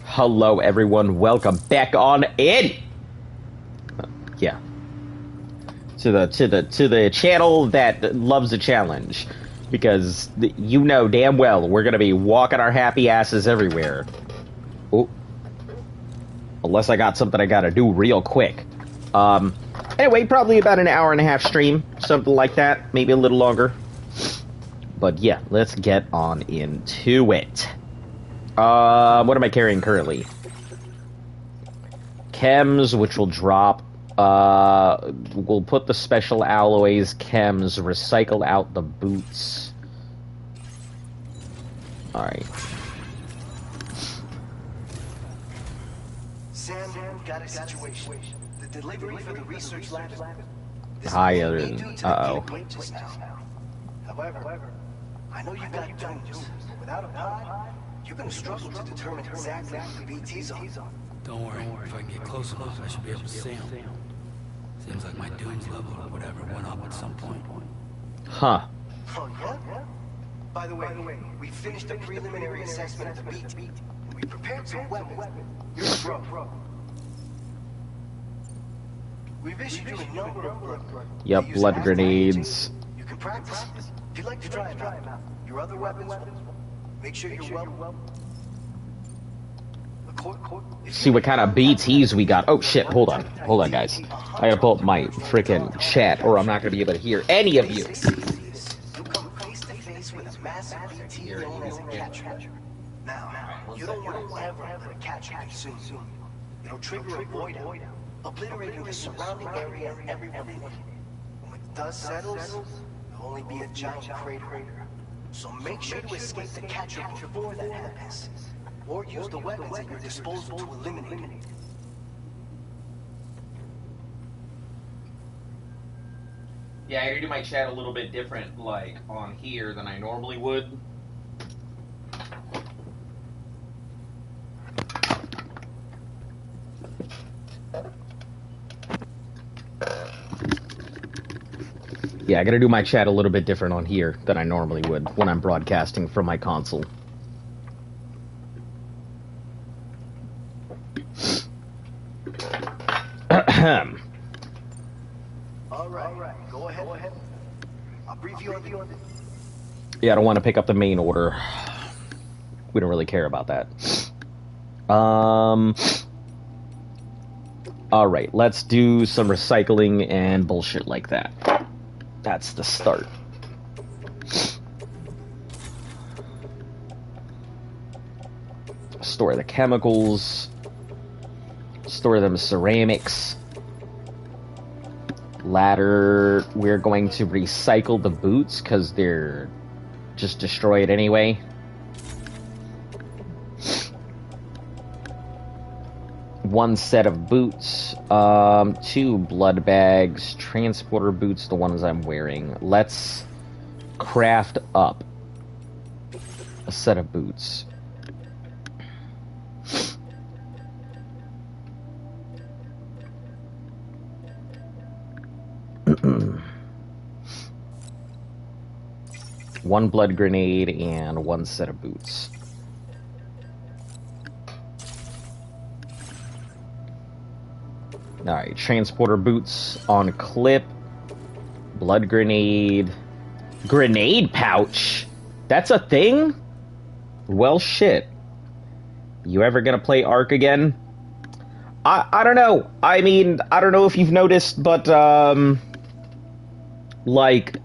Hello everyone, welcome back on in. Yeah. To the channel that loves a challenge. Because you know damn well we're gonna be walking our happy asses everywhere. Oh. Unless I got something I gotta do real quick. Anyway, probably about an hour and a half stream, something like that, maybe a little longer. But yeah, let's get on into it. What am I carrying currently? Chems, which will drop. We'll put the special alloys, chems, recycle out the boots. Alright. Sam, got a situation. The delivery for the research lab. Hi, uh-oh. However, I know you've got tools. Without a pod, you're gonna struggle to determine exactly who BT's on. Don't worry, if I can get close enough, I should be able to see him. Seems like my dunes level or whatever went up at some point. Huh. Oh, yeah? By the way, we finished the preliminary assessment of the BT. We prepared some weapons. You're a pro. We've issued you a number of blood. Yep, blood grenades. You can practice. If you'd like to try them out, your other weapons, make sure you're well. See what kind of BTs we got. Oh shit, hold on, guys. I gotta pull up my freaking chat, or I'm not gonna be able to hear any of you. You'll come face to face with a massive BT known as a catcher. Now, you don't want to ever let a catcher consume you. It'll trigger a void out, obliterating the surrounding area and everyone in it. When the dust settles, there'll only be a giant crater. So make sure to escape the catcher before that happens. Or use the weapons at your disposal to eliminate it. Yeah, I gotta do my chat a little bit different, like, on here than I normally would. Yeah, I gotta do my chat a little bit different on here than I normally would when I'm broadcasting from my console. All right, go ahead. I'll brief you on the order. Yeah, I don't want to pick up the main order. We don't really care about that. Alright, let's do some recycling and bullshit like that. That's the start. Store the chemicals. Store them ceramics. Ladder, we're going to recycle the boots because they're just destroyed anyway. One set of boots, 2 blood bags, transporter boots, the ones I'm wearing. Let's craft up a set of boots. One blood grenade and 1 set of boots. Alright, transporter boots on clip. Blood grenade. Grenade pouch? That's a thing? Well, shit. You ever gonna play Ark again? I don't know. I mean, I don't know if you've noticed, but, like,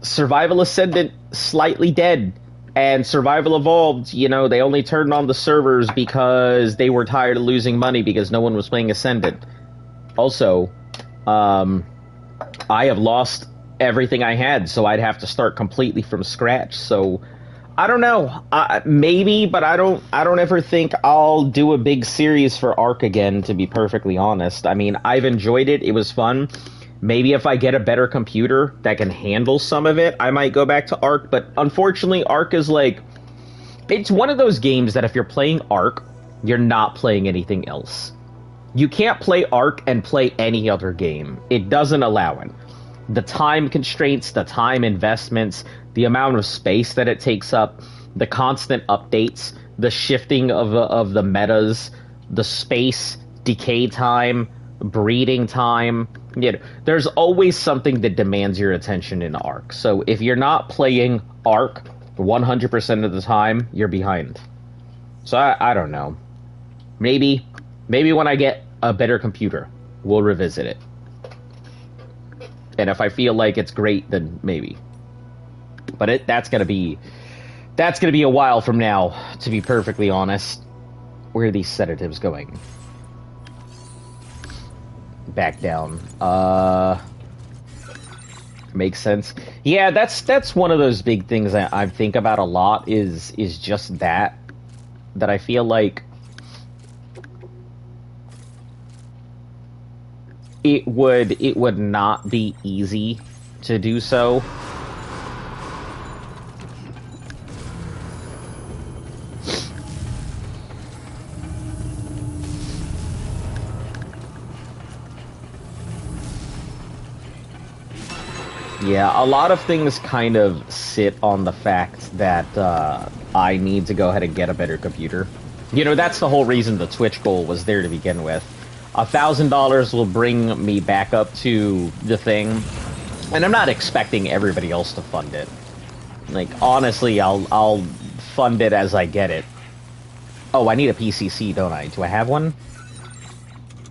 Survival Ascendant slightly dead, and Survival Evolved, you know, they only turned on the servers because they were tired of losing money because no one was playing Ascendant. Also, I have lost everything I had, so I'd have to start completely from scratch, so I don't know. Maybe, but I don't ever think I'll do a big series for Ark again, to be perfectly honest. I mean, I've enjoyed it. It was fun. Maybe if I get a better computer that can handle some of it, I might go back to Ark. But unfortunately, Ark is like... It's one of those games that if you're playing Ark, you're not playing anything else. You can't play Ark and play any other game. It doesn't allow it. the time constraints, the time investments, the amount of space that it takes up, the constant updates, the shifting of the metas, the space, decay time, breeding time. You know, there's always something that demands your attention in Ark. So if you're not playing Ark 100% of the time, you're behind. So I don't know. Maybe when I get a better computer, we'll revisit it. And if I feel like it's great, then maybe. But that's gonna be a while from now, to be perfectly honest. Where are these sedatives going? Back down. Makes sense. Yeah, that's one of those big things I think about a lot is just that I feel like it would not be easy to do so. Yeah, a lot of things kind of sit on the fact that I need to go ahead and get a better computer. You know, that's the whole reason the Twitch goal was there to begin with. $1,000 will bring me back up to the thing, and I'm not expecting everybody else to fund it. Like, honestly, I'll fund it as I get it. Oh, I need a PCC, don't I? Do I have one?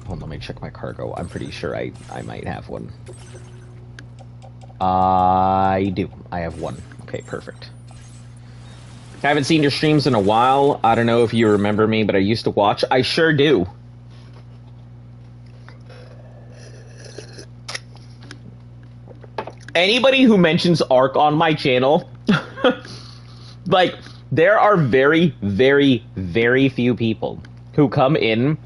Hold on, let me check my cargo. I'm pretty sure I might have one. I do. I have one. Okay, perfect. I haven't seen your streams in a while. I don't know if you remember me, but I used to watch. I sure do. Anybody who mentions Ark on my channel, like, there are very, very, very few people who come in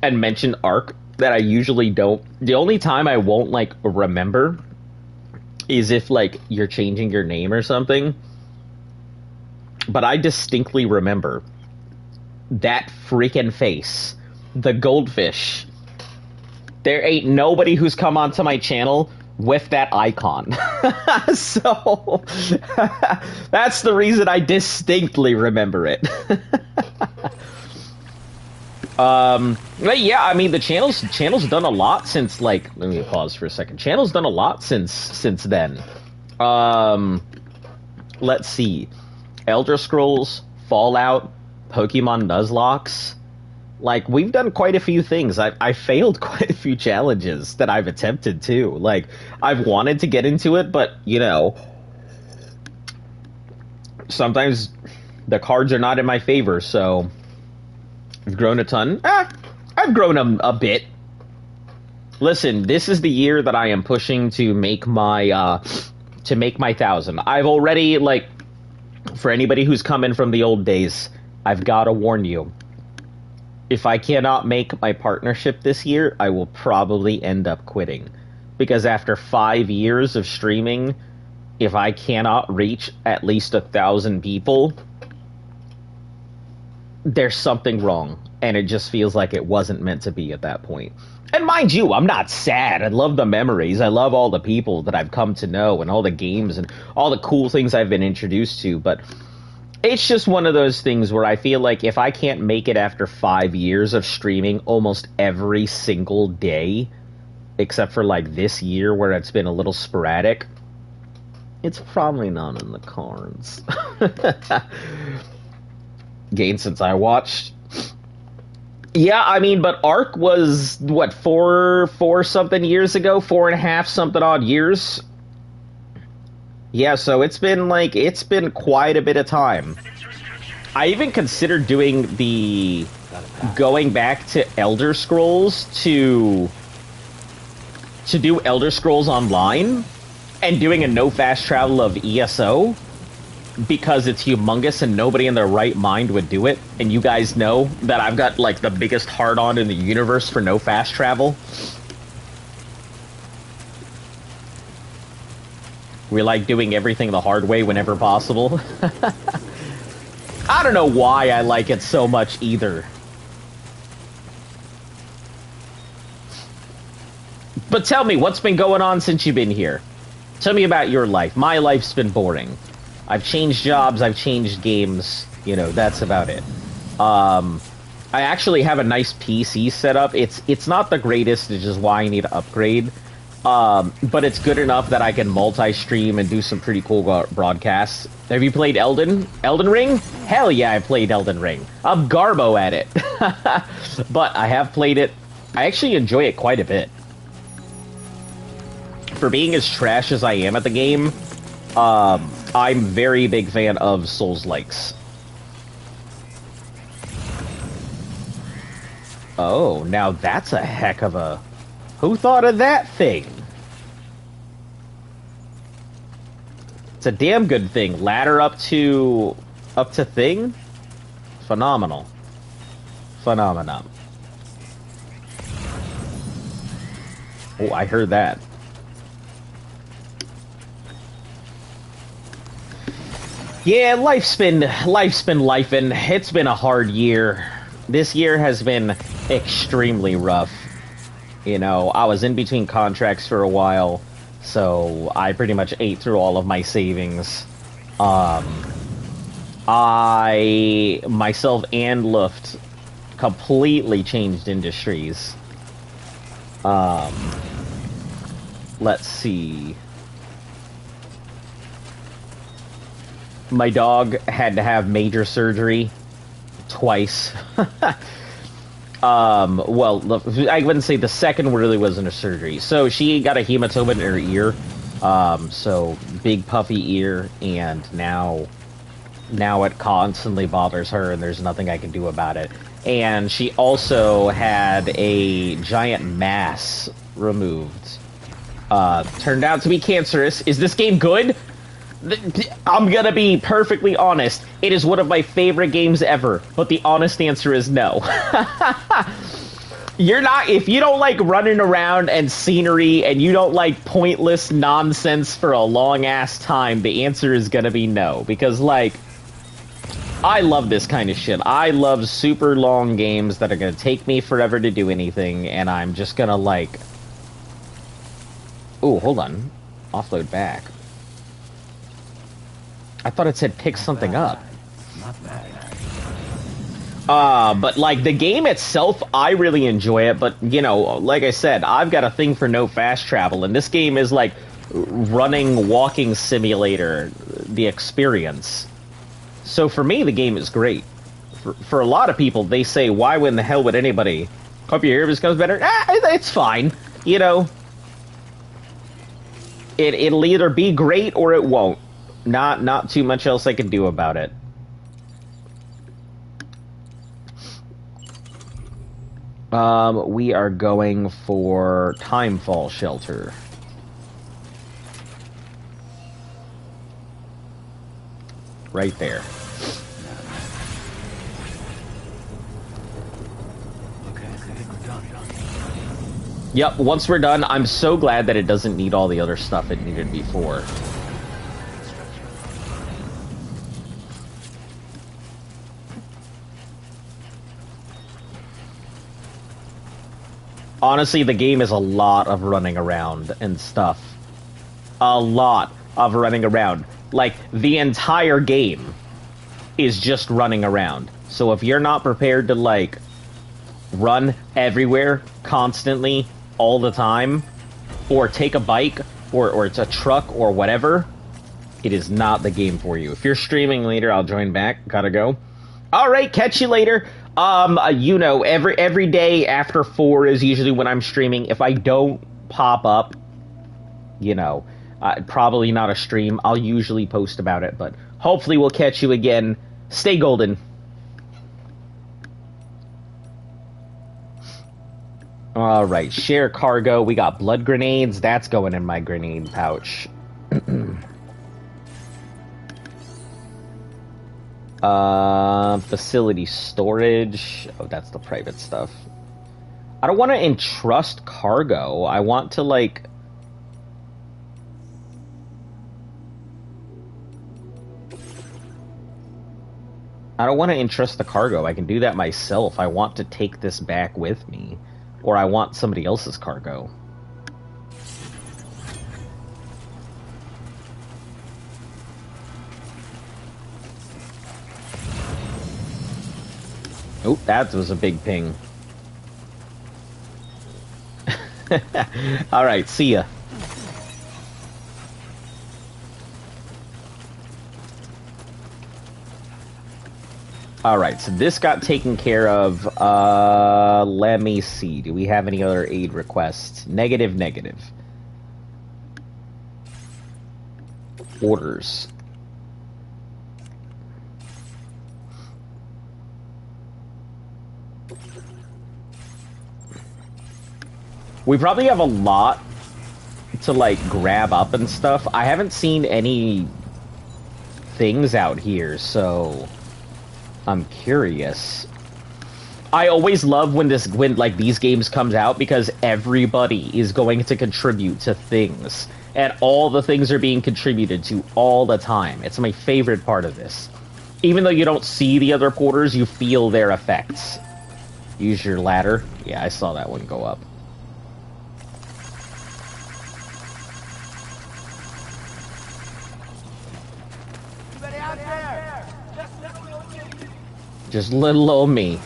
and mention Ark that I usually don't. The only time I won't, like, remember is if, like, you're changing your name or something. But I distinctly remember that freaking face. The goldfish. There ain't nobody who's come onto my channel with that icon. So, that's the reason I distinctly remember it. But yeah, I mean, the channel's done a lot since, like, let me pause for a second. Channel's done a lot since then. Let's see. Elder Scrolls, Fallout, Pokemon Nuzlocke. Like, we've done quite a few things. I failed quite a few challenges that I've attempted too. Like, I've wanted to get into it, but, you know, sometimes the cards are not in my favor, so I've grown a ton. I've grown a bit. Listen, this is the year that I am pushing to make my 1,000. I've already, like, for anybody who's coming from the old days, I've got to warn you. If I cannot make my partnership this year, I will probably end up quitting. Because after 5 years of streaming, if I cannot reach at least 1,000 people, there's something wrong. And it just feels like it wasn't meant to be at that point. And mind you, I'm not sad. I love the memories. I love all the people that I've come to know and all the games and all the cool things I've been introduced to. But it's just one of those things where I feel like if I can't make it after 5 years of streaming almost every single day, except for like this year where it's been a little sporadic, it's probably not in the cards. Gained since I watched. Yeah, I mean, but Ark was, what, four something years ago? 4.5 something odd years? Yeah, so it's been quite a bit of time. I even considered going back to Elder Scrolls to do Elder Scrolls Online and doing a no fast travel of ESO because it's humongous and nobody in their right mind would do it. And you guys know that I've got, like, the biggest hard-on in the universe for no fast travel. We like doing everything the hard way whenever possible. I don't know why I like it so much either. But tell me, what's been going on since you've been here? Tell me about your life. My life's been boring. I've changed jobs, I've changed games, you know, that's about it. I actually have a nice PC set up. It's not the greatest, which is why I need to upgrade. But it's good enough that I can multi-stream and do some pretty cool broadcasts. Have you played Elden Ring? Hell yeah, I played Elden Ring. I'm Garbo at it. But I have played it. I actually enjoy it quite a bit. For being as trash as I am at the game, I'm very big fan of Souls-likes. Oh, now that's a heck of a... Who thought of that thing? It's a damn good thing. Ladder up to thing? Phenomenal. Phenomenon. Oh, I heard that. Yeah, life's been lifing. It's been a hard year. This year has been extremely rough. You know, I was in between contracts for a while, so I pretty much ate through all of my savings. I, myself and Luft, completely changed industries. Let's see. My dog had to have major surgery twice. Well, I wouldn't say the second really wasn't a surgery. So she got a hematoma in her ear. So big puffy ear, and now it constantly bothers her, and there's nothing I can do about it. And she also had a giant mass removed. Turned out to be cancerous. Is this game good? I'm gonna be perfectly honest. It is one of my favorite games ever, but the honest answer is no. If you don't like running around and scenery, and you don't like pointless nonsense for a long-ass time, the answer is gonna be no. Because, like, I love this kind of shit. I love super long games that are gonna take me forever to do anything, and I'm just gonna, like... Ooh, hold on. Offload back. I thought it said pick something up. Not bad. But like the game itself, I really enjoy it, but you know, like I said, I've got a thing for no fast travel, and this game is like running walking simulator, the experience. So for me, the game is great. For a lot of people, they say, why in the hell would anybody hope your ear becomes better? It's fine. You know, it'll either be great or it won't. Not too much else I can do about it. We are going for Timefall Shelter. Right there. Okay, I think we're done. Yep, once we're done, I'm so glad that it doesn't need all the other stuff it needed before. Honestly, the game is a lot of running around and stuff. A lot of running around. Like, the entire game is just running around. So if you're not prepared to, like, run everywhere, constantly, all the time, or take a bike, or it's a truck, or whatever, it is not the game for you. If you're streaming later, I'll join back. Gotta go. Alright, catch you later. You know, every day after 4 is usually when I'm streaming. If I don't pop up, you know, probably not a stream. I'll usually post about it, but hopefully we'll catch you again. Stay golden. Alright, share cargo. We got blood grenades. That's going in my grenade pouch. Facility storage. Oh, that's the private stuff. I don't want to entrust cargo. I want to, like... I don't want to entrust the cargo. I can do that myself. I want to take this back with me. Or I want somebody else's cargo. Oh, that was a big ping. Alright, see ya. Alright, so this got taken care of. Let me see. Do we have any other aid requests? Negative, negative. Orders. We probably have a lot to, like, grab up and stuff. I haven't seen any things out here, so I'm curious. I always love when like these games comes out because everybody is going to contribute to things, and all the things are being contributed to all the time. It's my favorite part of this. Even though you don't see the other porters, you feel their effects. Use your ladder. Yeah, I saw that one go up. Just little old me.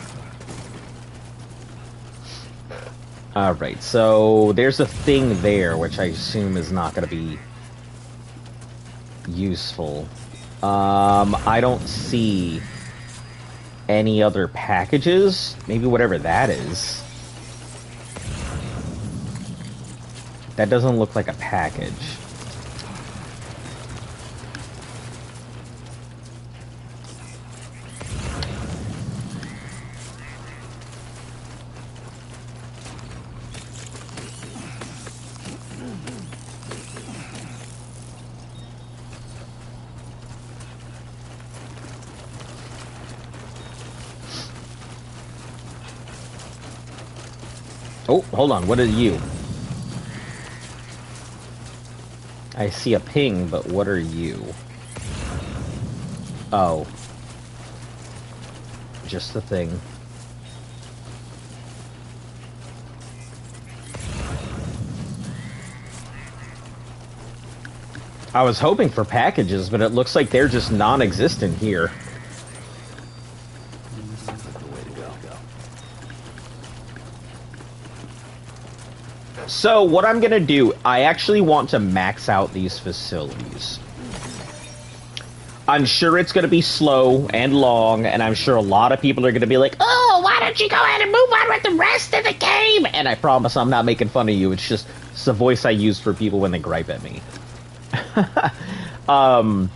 Alright, so there's a thing there, which I assume is not going to be useful. I don't see any other packages. Maybe whatever that is. That doesn't look like a package. Oh, hold on. What are you? I see a ping, but what are you? Oh. Just a thing. I was hoping for packages, but it looks like they're just non-existent here. So, what I'm gonna do, I actually want to max out these facilities. I'm sure it's gonna be slow and long, and I'm sure a lot of people are gonna be like, oh, why don't you go ahead and move on with the rest of the game? And I promise I'm not making fun of you, it's just it's the voice I use for people when they gripe at me. But I'm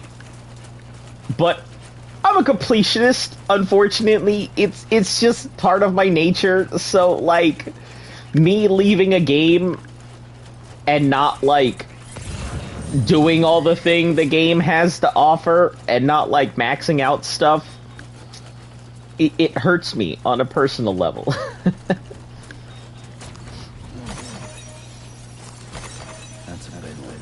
a completionist, unfortunately. It's just part of my nature, so, like, me leaving a game and not, like, doing all the thing the game has to offer and not, like, maxing out stuff, it hurts me on a personal level. That's a big one.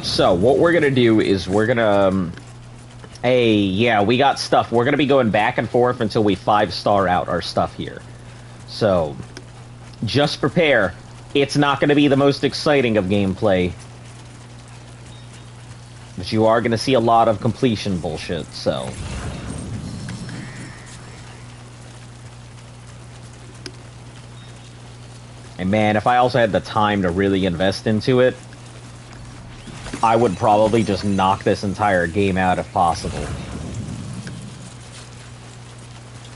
So, what we're gonna do is we're gonna, hey, yeah, we got stuff. We're gonna be going back and forth until we 5-star out our stuff here. So, just prepare. It's not gonna be the most exciting of gameplay. But you are gonna see a lot of completion bullshit, so. And man, if I also had the time to really invest into it, I would probably just knock this entire game out if possible.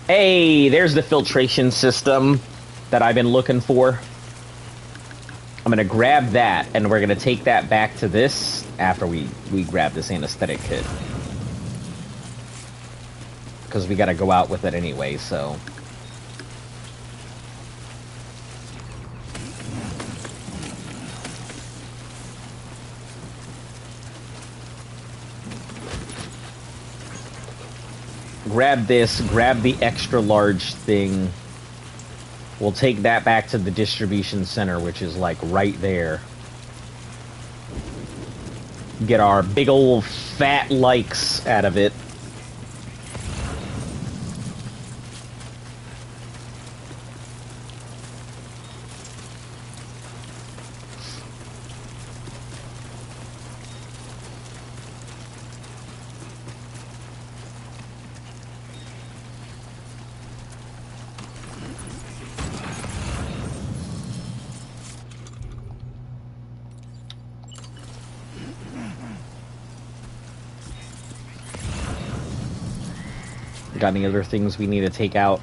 Hey, there's the filtration system that I've been looking for. I'm gonna grab that, and we're gonna take that back to this after we grab this anesthetic kit. Because we gotta go out with it anyway, so. Grab this, grab the extra large thing. We'll take that back to the distribution center, which is like right there. Get our big old fat likes out of it. Got any other things we need to take out?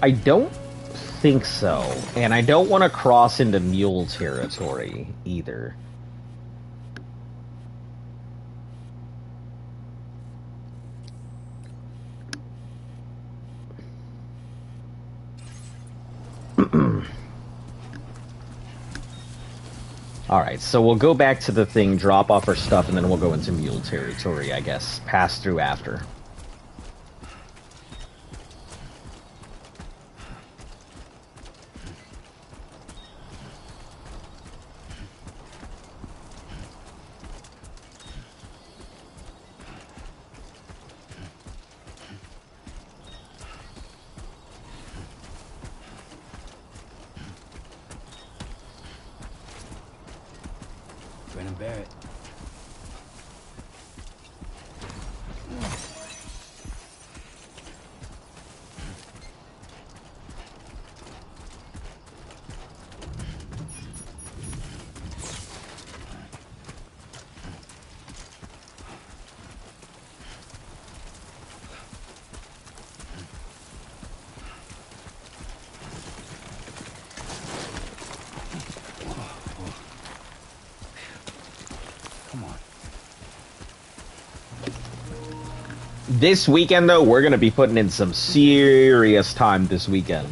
I don't think so, and I don't want to cross into mule territory either. Alright, so we'll go back to the thing, drop off our stuff, and then we'll go into mule territory, I guess. Pass through after. Barrett. This weekend, though, we're going to be putting in some serious time this weekend.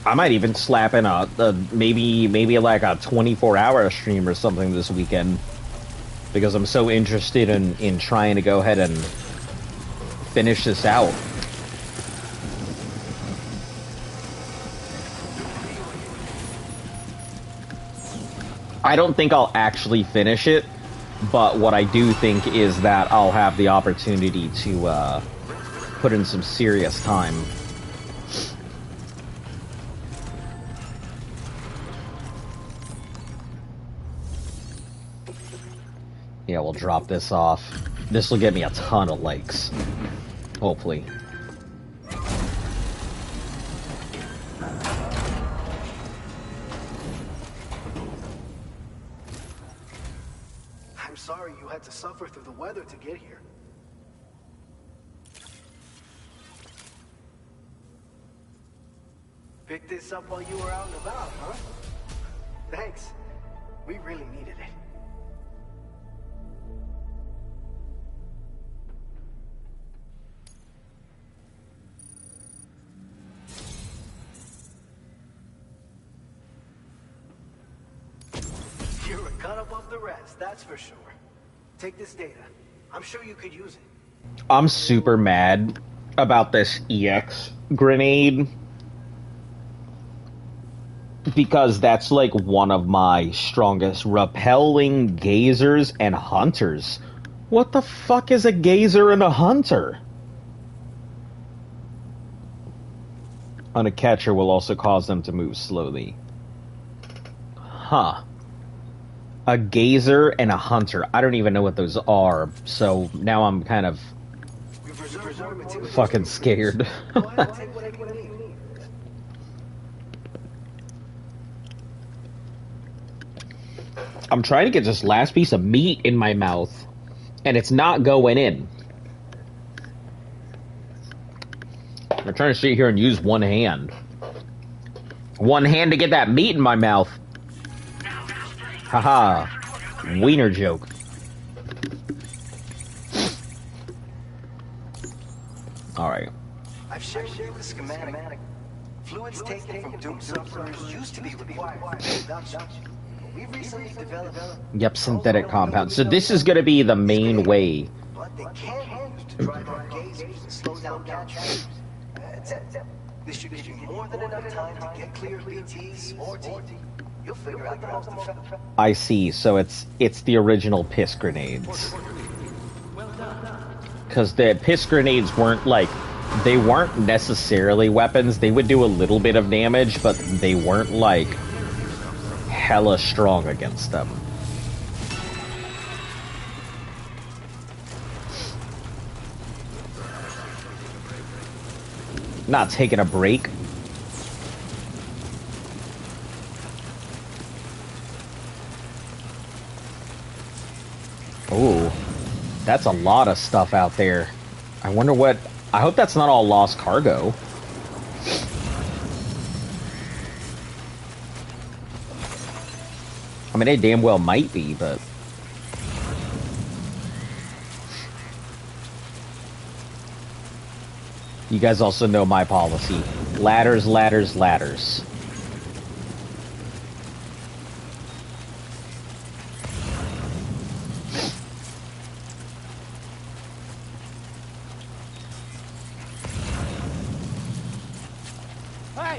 I might even slap in a maybe like a 24-hour stream or something this weekend, because I'm so interested in trying to go ahead and finish this out. I don't think I'll actually finish it, but what I do think is that I'll have the opportunity to put in some serious time. Yeah, we'll drop this off. This will get me a ton of likes. Hopefully. I'm sorry you had to suffer through the weather to get here. Picked this up while you were out and about, huh? Thanks. We really needed it. You're a cut above the rest, that's for sure. Take this data. I'm sure you could use it. I'm super mad about this EX grenade, because that's like one of my strongest repelling gazers and hunters. What the fuck is a gazer and a hunter? On a catcher will also cause them to move slowly. Huh. A gazer and a hunter. I don't even know what those are, so now I'm kind of fucking scared. I'm trying to get this last piece of meat in my mouth, and it's not going in. I'm trying to sit here and use one hand. One hand to get that meat in my mouth. Haha. Wiener joke. Alright. I've shared with you the schematic. Fluids taken from doomed sufferers used to be required for production. We recently developed... Yep, synthetic compounds. So this is going to be the main way. But they can't use to drive our gazers and slow down catchers. That's it. This should give you more than enough time to get clear of BTs or T. You'll figure out the most effective. I see. So it's the original piss grenades. Because the piss grenades weren't like, they weren't necessarily weapons. They would do a little bit of damage, but they weren't like hella strong against them. Not taking a break. Ooh, that's a lot of stuff out there. I wonder what... I hope that's not all lost cargo. I mean, it damn well might be, but... You guys also know my policy. Ladders, ladders, ladders.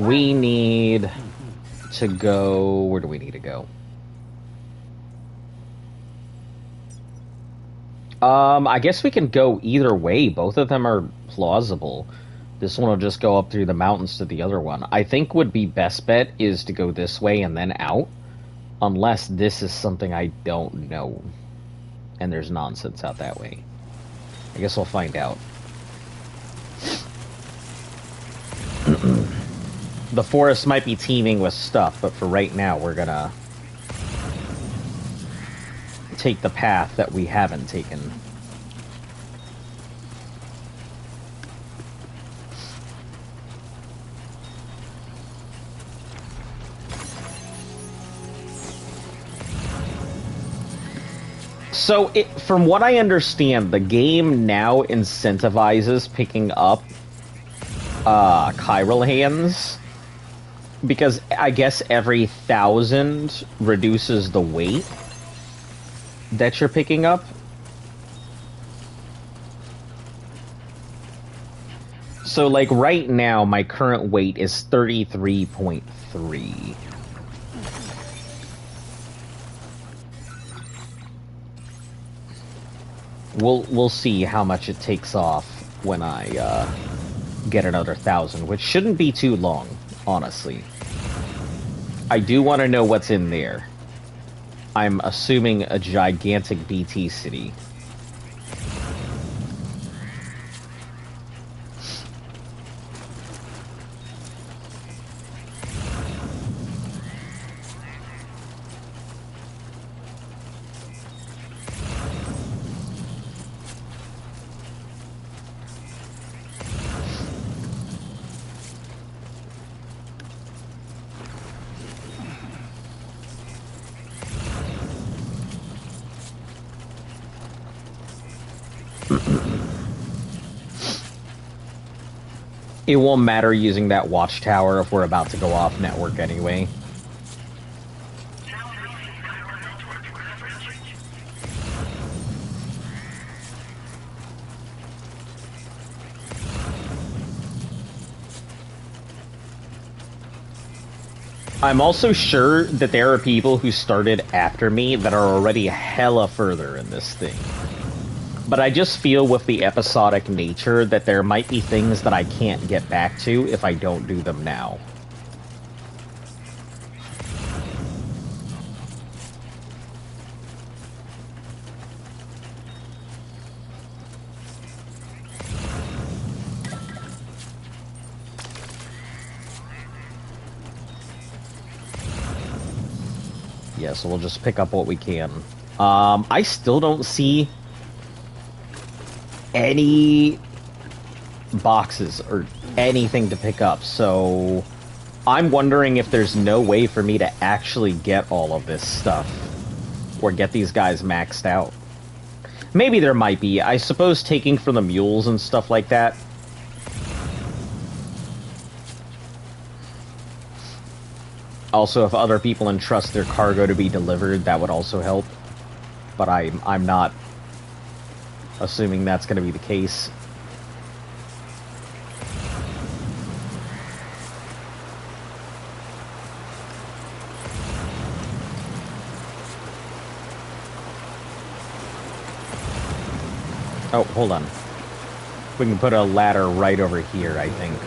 We need to go... Where do we need to go? I guess we can go either way. Both of them are plausible. This one will just go up through the mountains to the other one. I think would be best bet is to go this way and then out. Unless this is something I don't know. And there's nonsense out that way. I guess we'll find out. The forest might be teeming with stuff, but for right now, we're gonna take the path that we haven't taken. So, from what I understand, the game now incentivizes picking up chiral hands. Because I guess every 1,000 reduces the weight that you're picking up. So, like, right now, my current weight is 33.3. We'll see how much it takes off when I get another 1,000, which shouldn't be too long, honestly. I do want to know what's in there. I'm assuming a gigantic BT city. It won't matter using that watchtower if we're about to go off network anyway. I'm also sure that there are people who started after me that are already hella further in this thing. But I just feel with the episodic nature that there might be things that I can't get back to if I don't do them now. Yeah, so we'll just pick up what we can. I still don't see any boxes or anything to pick up, so I'm wondering if there's no way for me to actually get all of this stuff or get these guys maxed out. Maybe there might be. I suppose taking from the mules and stuff like that. Also, if other people entrust their cargo to be delivered, that would also help. But I'm not assuming that's going to be the case. Oh, hold on. We can put a ladder right over here, I think.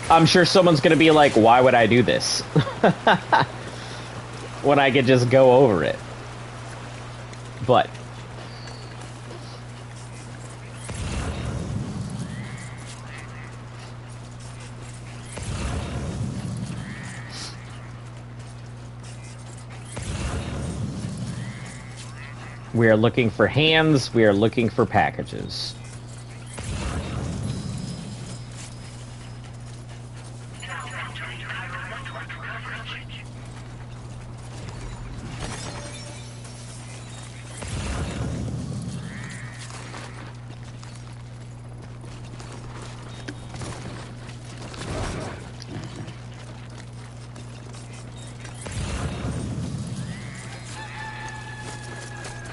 I'm sure someone's gonna be like, why would I do this? When I could just go over it. But we are looking for hands, we are looking for packages.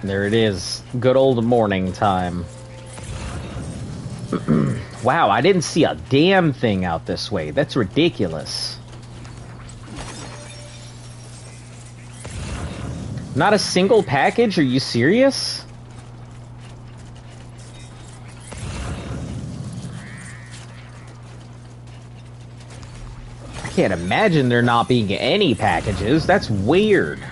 There it is. Good old morning time. Wow, I didn't see a damn thing out this way. That's ridiculous. Not a single package? Are you serious? I can't imagine there not being any packages. That's weird.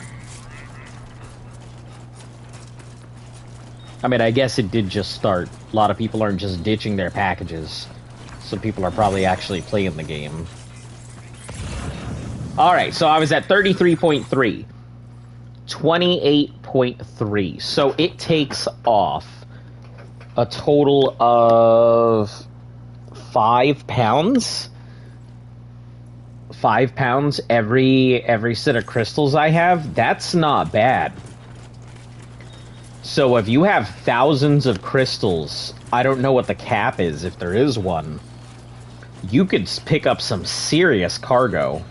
I mean, I guess it did just start. A lot of people aren't just ditching their packages. Some people are probably actually playing the game. Alright, so I was at 33.3. 28.3. So it takes off a total of 5 pounds. 5 pounds every set of crystals I have. That's not bad. So if you have thousands of crystals, I don't know what the cap is, if there is one, you could pick up some serious cargo.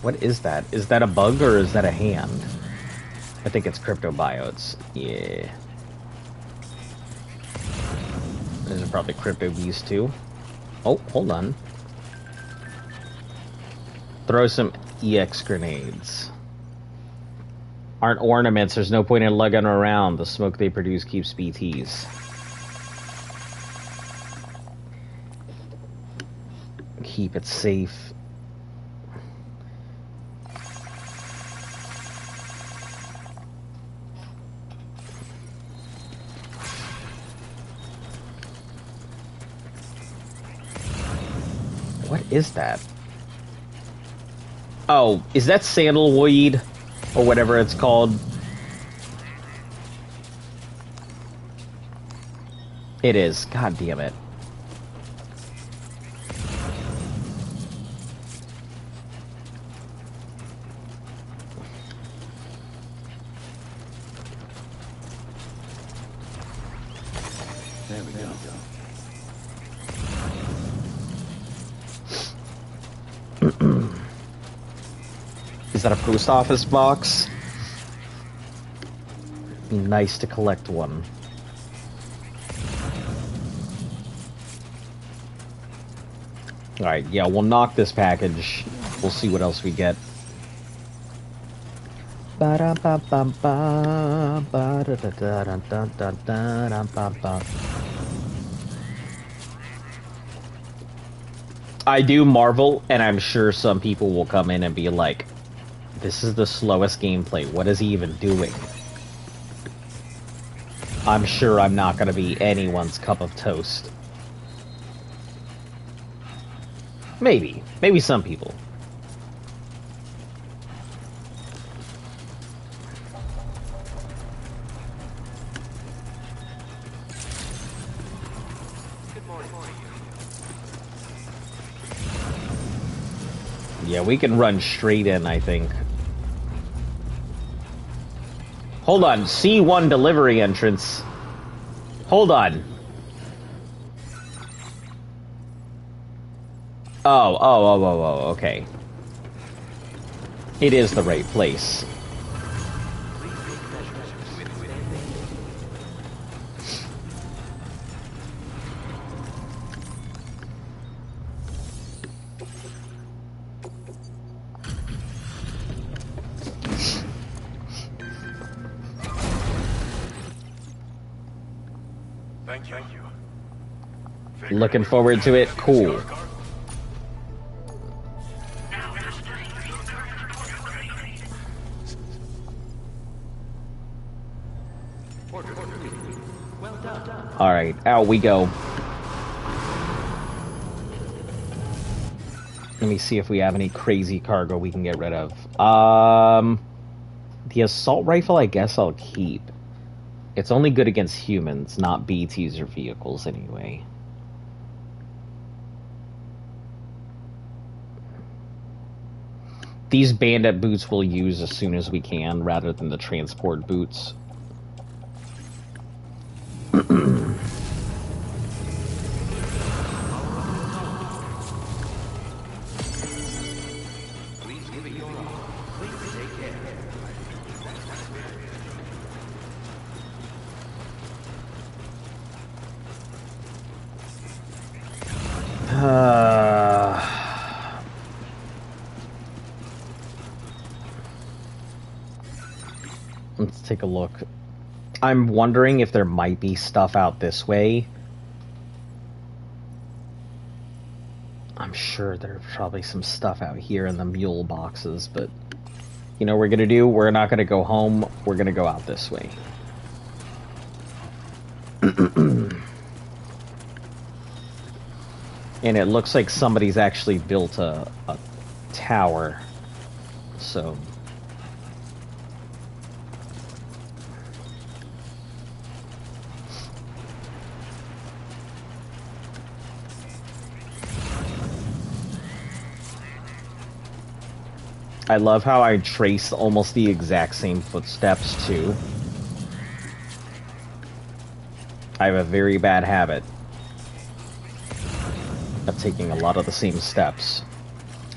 What is that? Is that a bug or is that a hand? I think it's cryptobiotes. Yeah. Those are probably crypto bees too. Oh, hold on. Throw some EX grenades. Aren't ornaments, there's no point in lugging around. The smoke they produce keeps BTs. Keep it safe. What is that? Oh, is that sandalweed? Or whatever it's called? It is. God damn it. There we go. Is that a post office box? Be nice to collect one. Alright, yeah, we'll knock this package. We'll see what else we get. I do marvel, and I'm sure some people will come in and be like, this is the slowest gameplay. What is he even doing? I'm sure I'm not going to be anyone's cup of toast. Maybe. Maybe some people. Yeah, we can run straight in, I think. Hold on, C1 delivery entrance. Hold on. Oh, okay. It is the right place. Thank you. Looking forward to it. Cool. Alright, out we go. Let me see if we have any crazy cargo we can get rid of. The assault rifle I guess I'll keep. It's only good against humans, not BTs or vehicles anyway. These bandit boots we'll use as soon as we can, rather than the transport boots. Let's take a look. I'm wondering if there might be stuff out this way. I'm sure there's probably some stuff out here in the mule boxes, but you know what we're gonna do? We're not gonna go home, we're gonna go out this way. And it looks like somebody's actually built a tower. So I love how I traced almost the exact same footsteps too. I have a very bad habit of taking a lot of the same steps.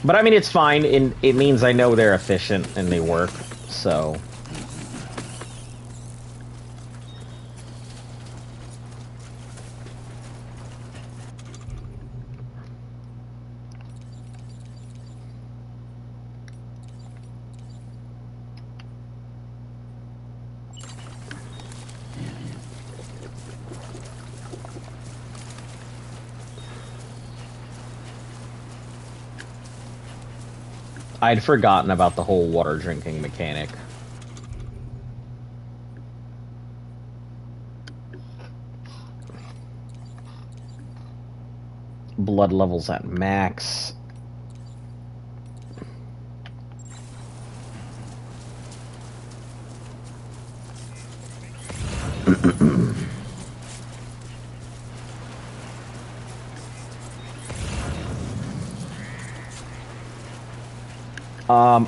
But I mean, it's fine. It means I know they're efficient and they work, so... I'd forgotten about the whole water drinking mechanic. Blood levels at max.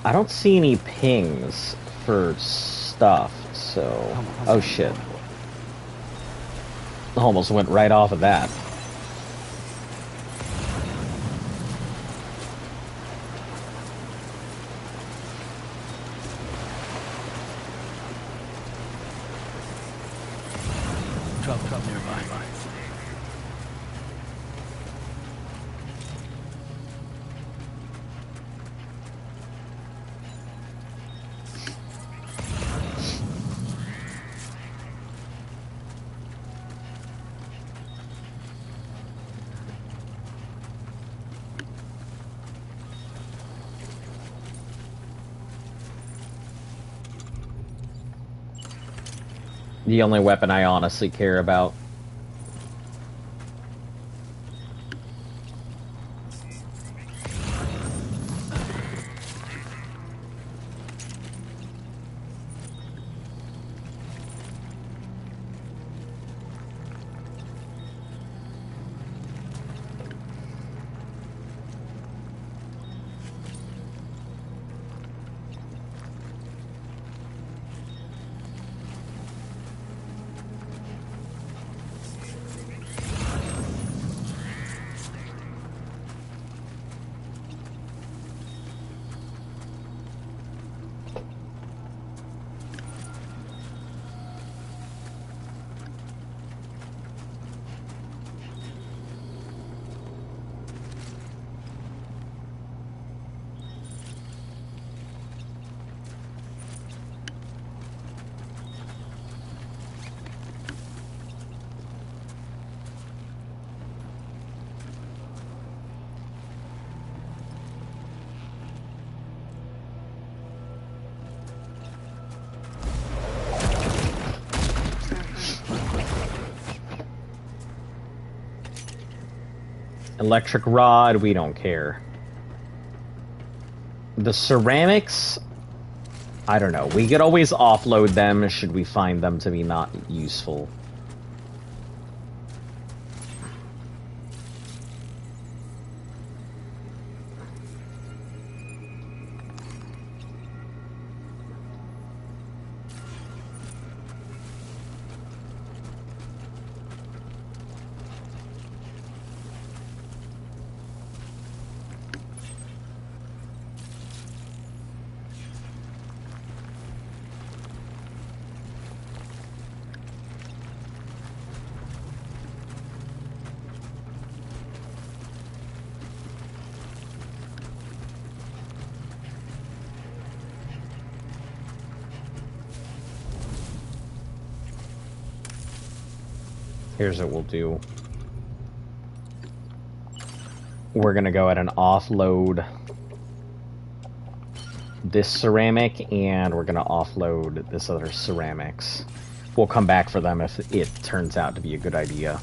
I don't see any pings for stuff, so... Oh shit. Almost went right off of that. Trouble nearby. The only weapon I honestly care about. Electric rod, we don't care. The ceramics, I don't know. We could always offload them should we find them to be not useful. Here's what we'll do. We're gonna go ahead and offload this ceramic, and we're gonna offload this other ceramics. We'll come back for them if it turns out to be a good idea.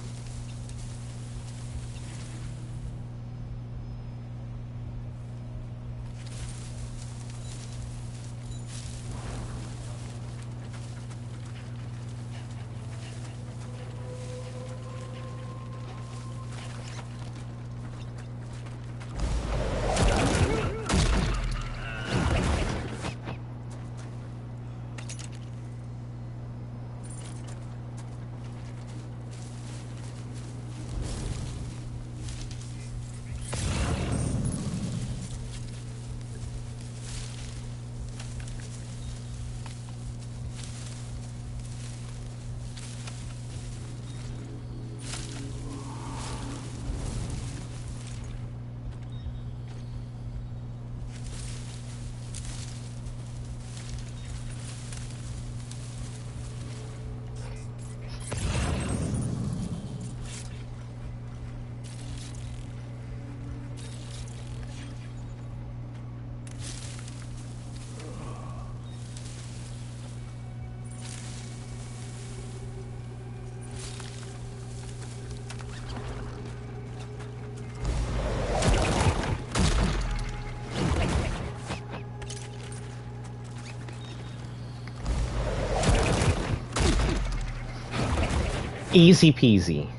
Easy peasy.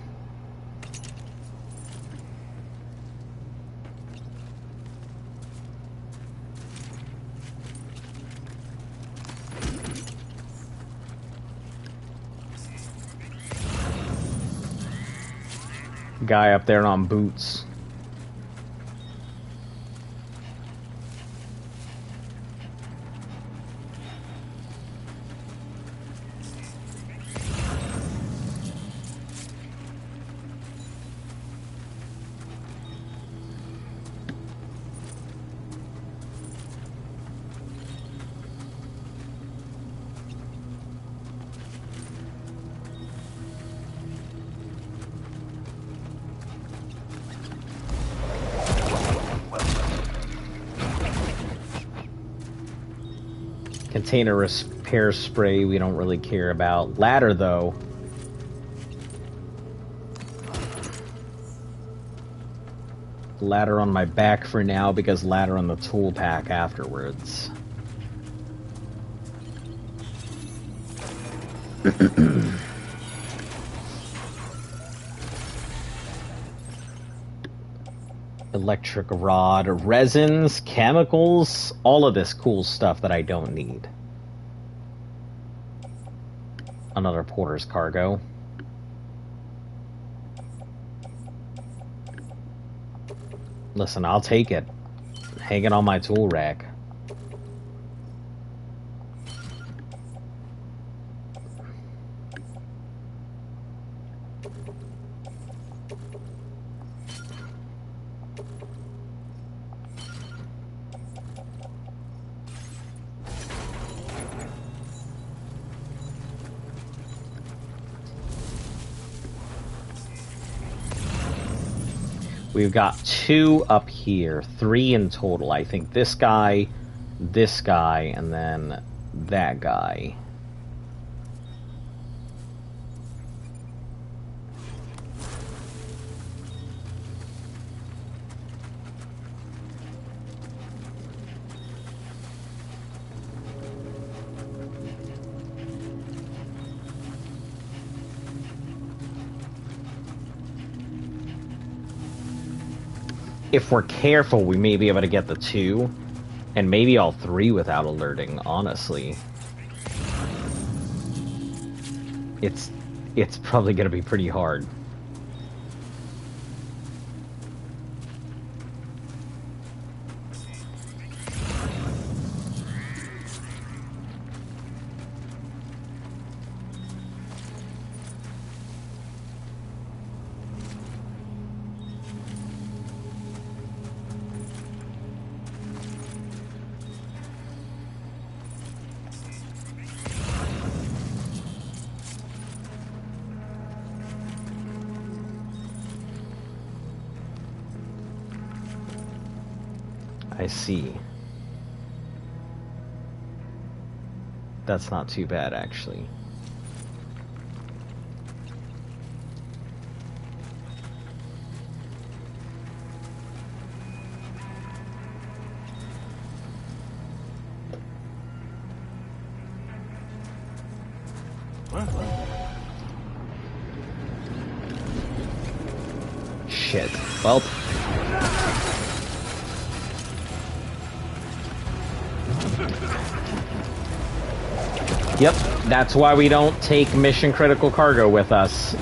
Guy up there on boots. Container repair spray we don't really care about. Ladder though. Ladder on my back for now because ladder on the tool pack afterwards. Electric rod, resins, chemicals, all of this cool stuff that I don't need. Another porter's cargo. Listen, I'll take it. Hang it on my tool rack. We've got 2 up here, 3 in total. I think this guy, and then that guy. if we're careful, we may be able to get the 2, and maybe all 3 without alerting, honestly. It's probably gonna be pretty hard. I see. That's not too bad, actually. Shit. Well. Yep, that's why we don't take mission critical cargo with us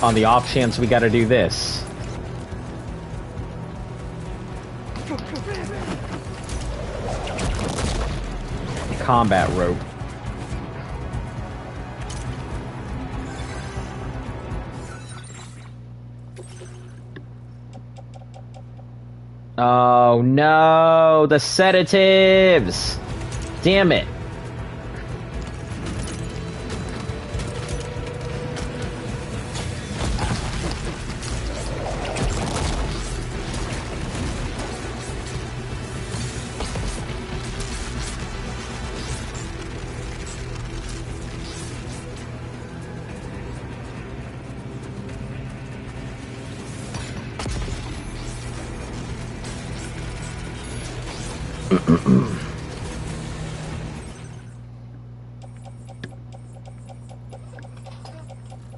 on the off chance we gotta do this. Combat rope. Oh no, the sedatives! Damn it.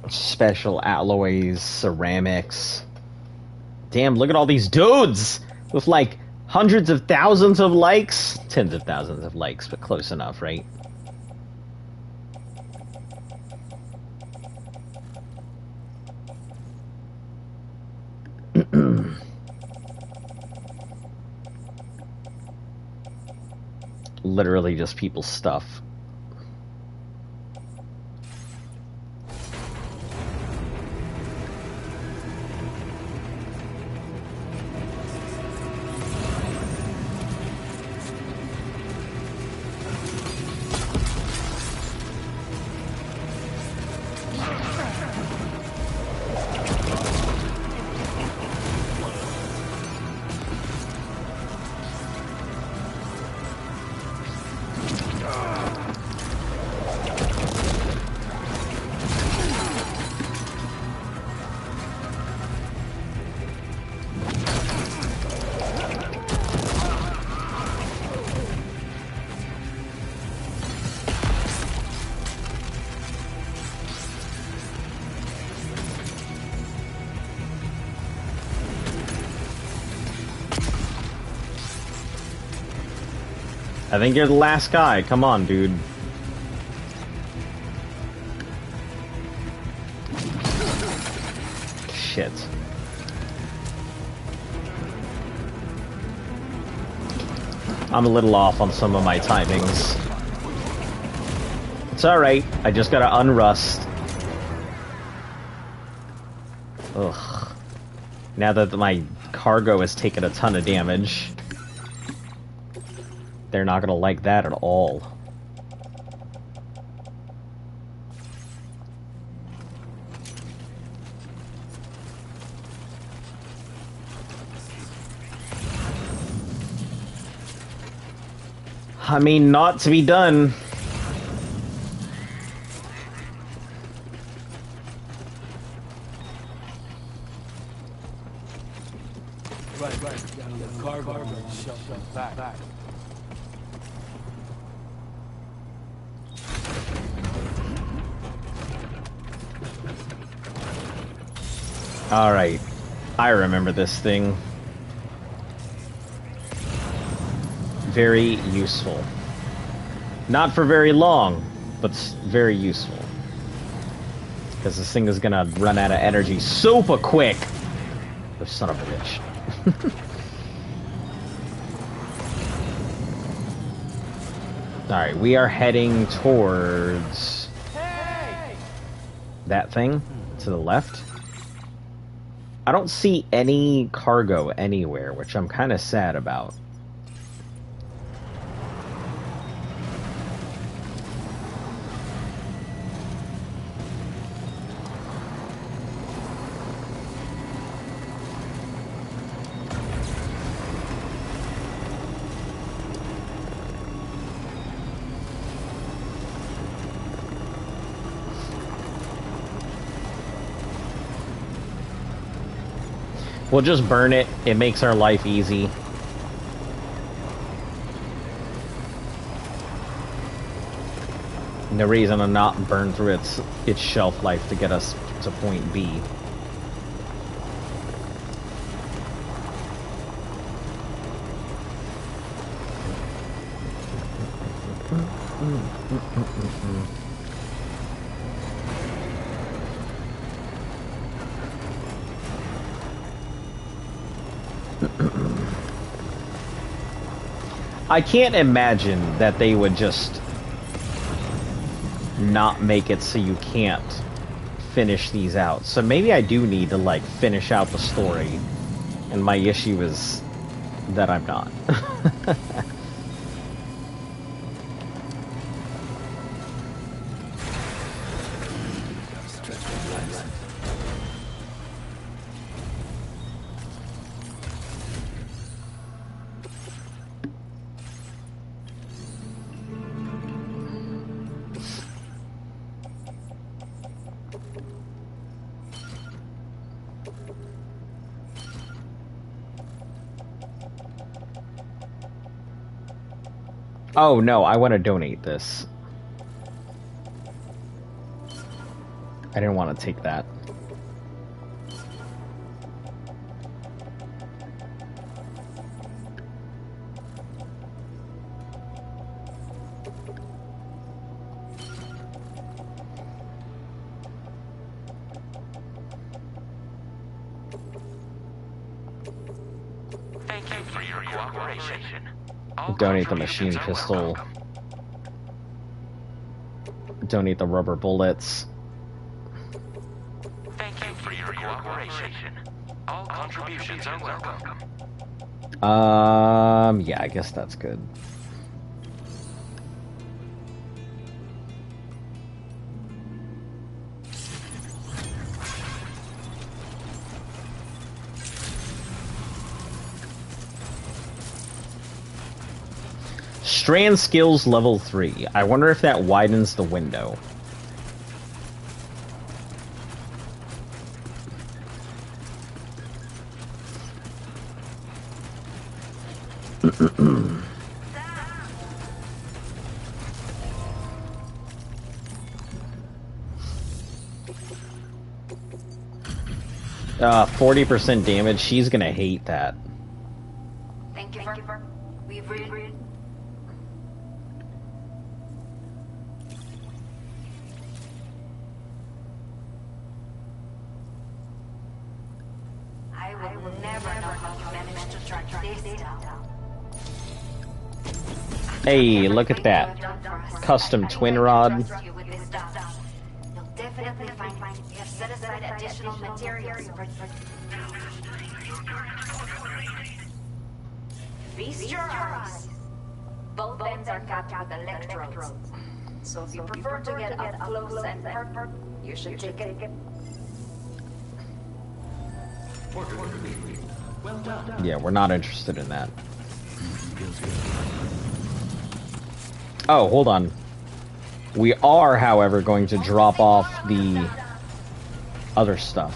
Special alloys, ceramics. Damn, look at all these dudes with like hundreds of thousands of likes. Tens of thousands of likes, but close enough, right? Literally just people's stuff. I think you're the last guy. Come on, dude. Shit. I'm a little off on some of my timings. It's alright. I just gotta unrust. Ugh. Now that my cargo has taken a ton of damage. They're not gonna like that at all. I mean, not to be done. Right. The cargo shoved back. Alright. I remember this thing. very useful. Not for very long, but very useful. Because this thing is gonna run out of energy super quick. Oh, son of a bitch. Alright, we are heading towards that thing to the left. I don't see any cargo anywhere, which I'm kind of sad about. We'll just burn it. It makes our life easy. No reason to not burn through its shelf life to get us to point B. I can't imagine that they would just not make it so you can't finish these out. So maybe I do need to, like, finish out the story. And my issue is that I'm not. Oh no, I want to donate this. I didn't want to take that. Thank you for your cooperation. Donate the machine pistol. Donate the rubber bullets. Thank you for your cooperation. All contributions are welcome. Yeah, I guess that's good. Strand skills level 3. I wonder if that widens the window. Uh, 40% damage. She's gonna hate that. Thank you for we've read. I will never know how you managed to track this down. Hey, look at that. Custom twin rod. You'll definitely find you have set aside additional materials for feast your eyes. Both ends are capped with electrodes. So if you prefer to get up close and personal, you should take it. Yeah, we're not interested in that. Oh, hold on. We are, however, going to drop off the other stuff.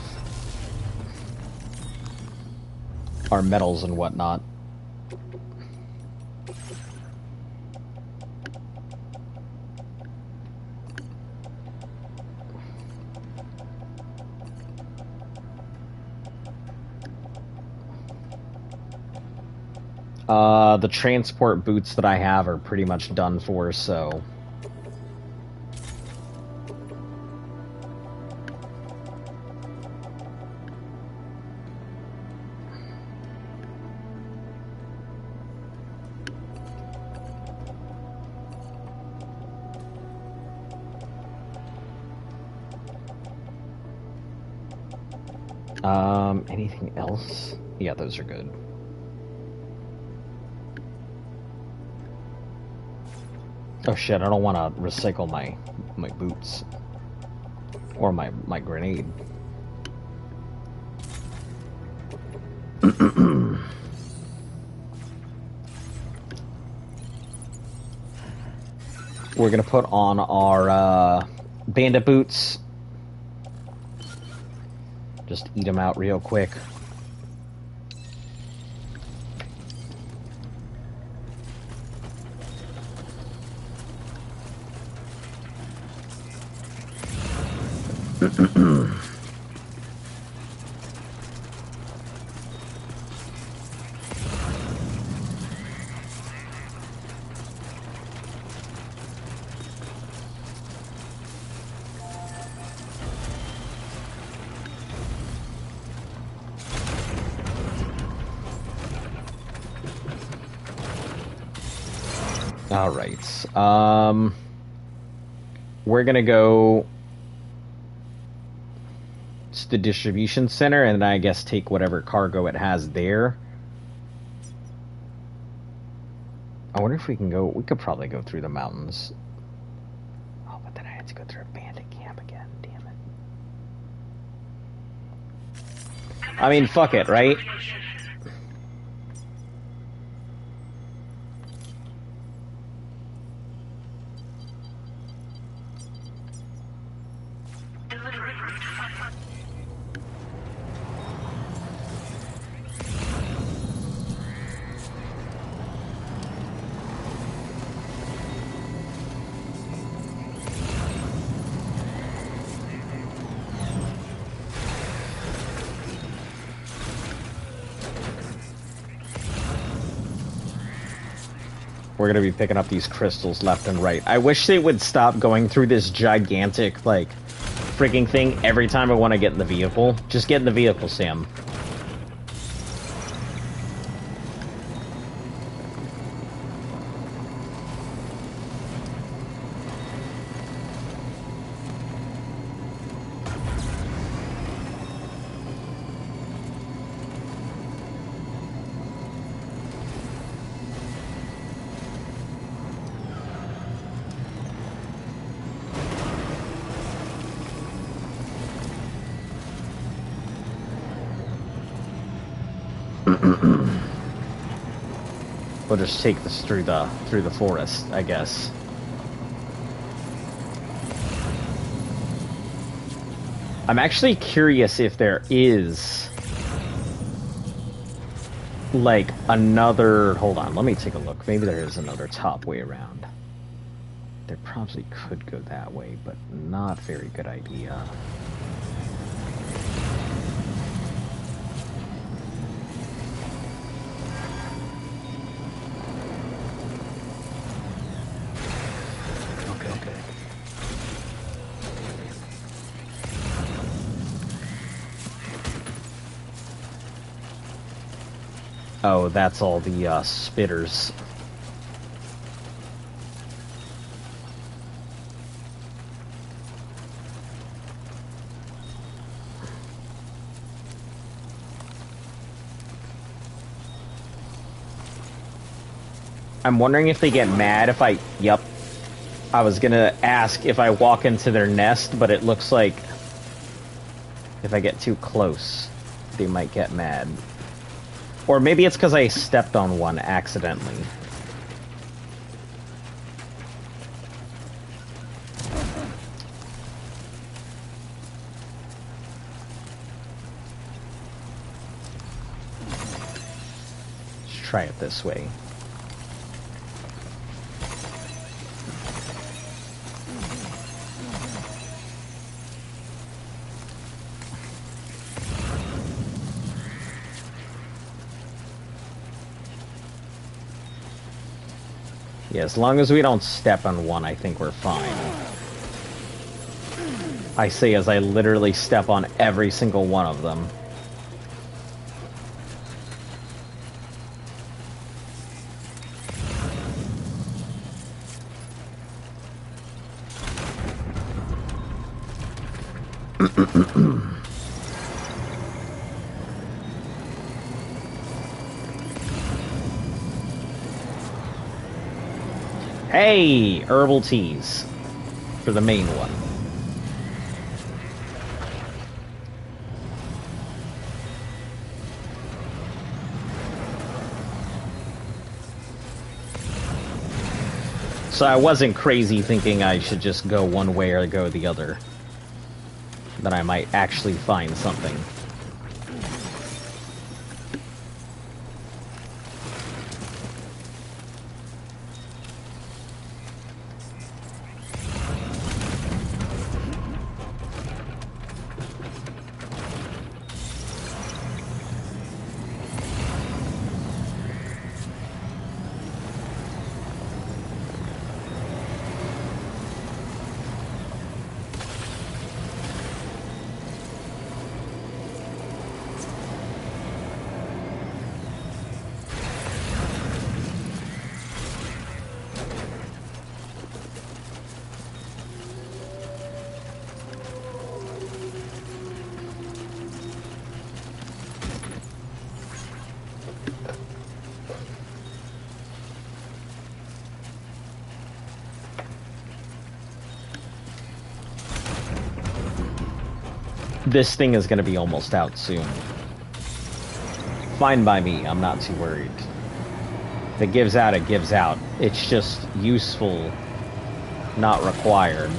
Our metals and whatnot. The transport boots that I have are pretty much done for, so... Anything else? Yeah, those are good. Oh shit, I don't want to recycle my boots. Or my grenade. We're gonna put on our bandit boots. Just eat them out real quick. Alright. We're gonna go to the distribution center and I guess take whatever cargo it has there. I wonder if we can go... We could probably go through the mountains. Oh, but then I had to go through a bandit camp again. Damn it. I mean, fuck it, right? We're gonna be picking up these crystals left and right. I wish they would stop going through this gigantic, like, freaking thing every time I want to get in the vehicle. Just get in the vehicle, Sam. We'll just take this through the forest, I guess. I'm actually curious if there is like another... Hold on, let me take a look. Maybe there is another top way around. There probably could go that way, but not very good idea. Oh, that's all the spitters. I'm wondering if they get mad if I... Yep. I was gonna ask if I walk into their nest, but it looks like if I get too close, they might get mad. Or maybe it's because I stepped on one accidentally. Let's try it this way. Yeah, as long as we don't step on one, I think we're fine. I say as I literally step on every single one of them. Hey, herbal teas for the main one. So I wasn't crazy thinking I should just go one way or go the other. That I might actually find something. This thing is going to be almost out soon. Fine by me, I'm not too worried. If it gives out, it gives out. It's just useful, not required.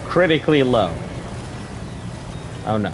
Critically low. Oh no.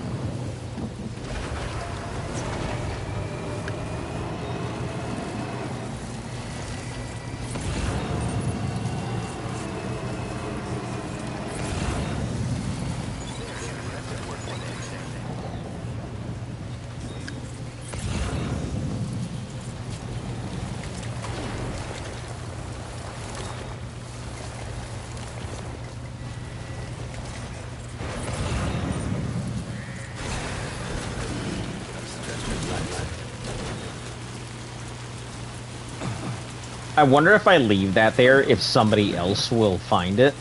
I wonder if I leave that there, if somebody else will find it.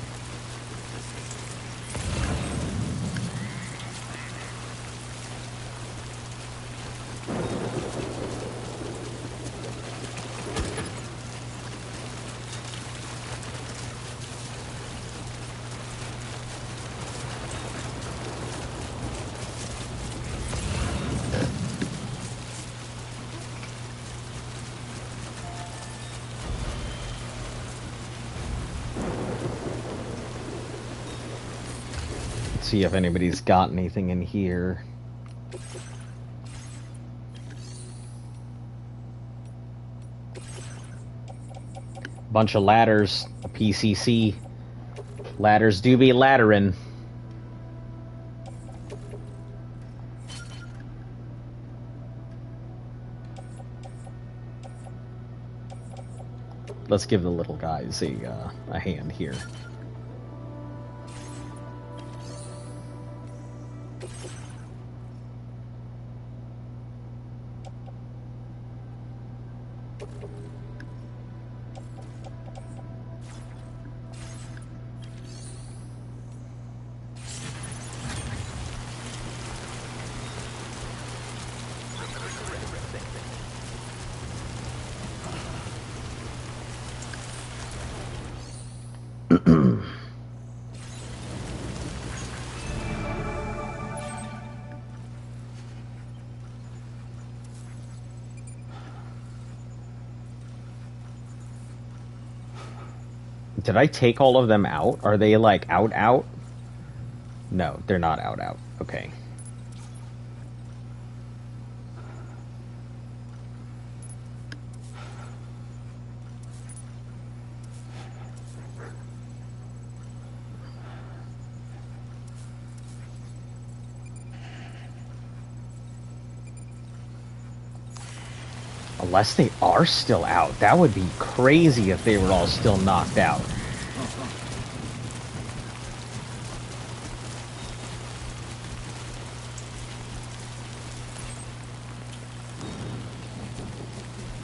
See if anybody's got anything in here. Bunch of ladders, a PCC. Ladders do be laddering. Let's give the little guys a hand here. Did I take all of them out? Are they like out? No, they're not out. Okay. Unless they are still out. That would be crazy if they were all still knocked out.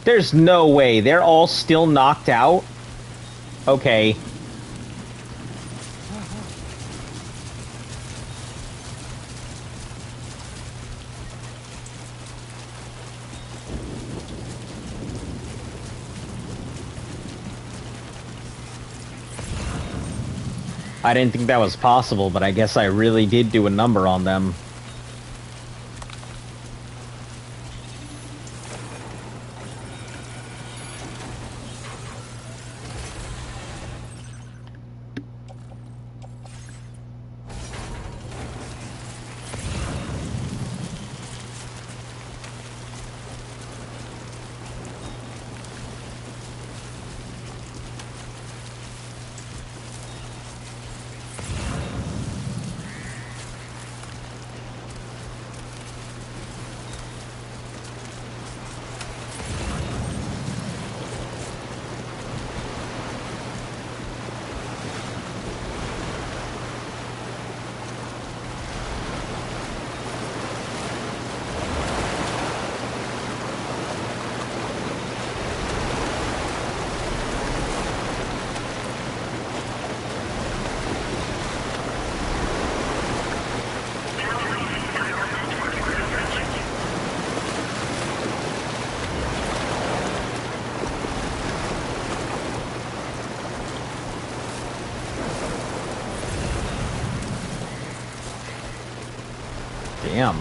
There's no way. They're all still knocked out? Okay. I didn't think that was possible, but I guess I really did do a number on them. Damn.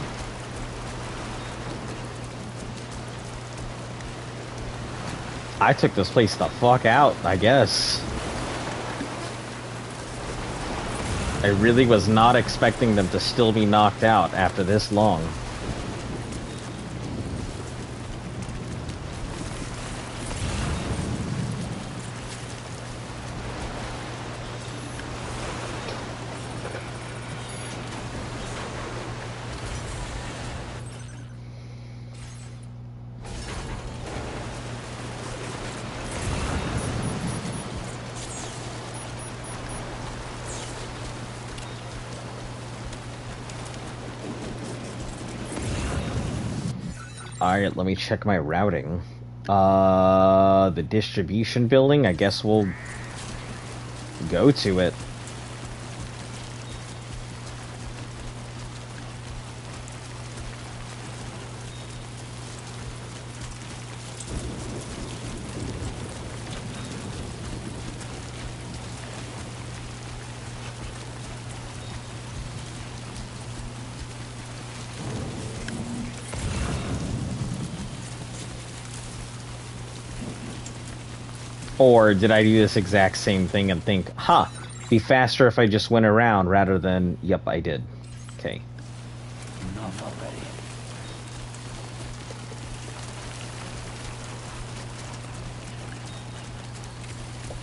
I took this place the fuck out, I guess. I really was not expecting them to still be knocked out after this long. Alright, let me check my routing. The distribution building, I guess we'll go to it. Or did I do this exact same thing and think, huh, be faster if I just went around rather than, yep, I did. Okay. Not already.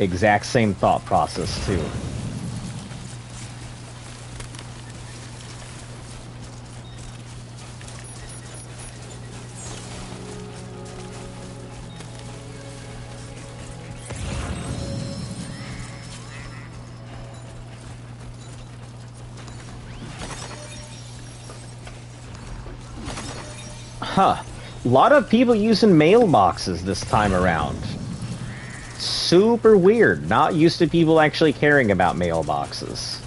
Exact same thought process, too. Huh. A lot of people using mailboxes this time around. Super weird. Not used to people actually caring about mailboxes.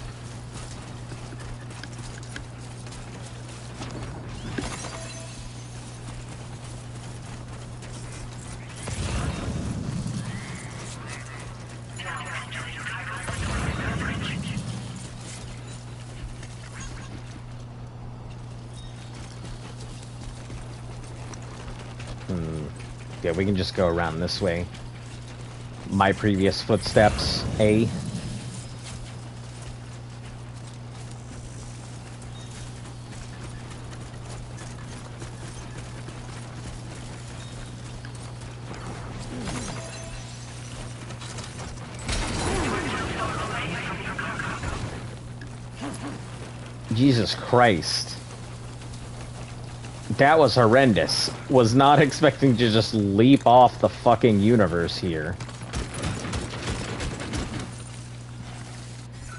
Yeah, we can just go around this way. My previous footsteps, A. Jesus Christ. That was horrendous. Was not expecting to just leap off the fucking universe here.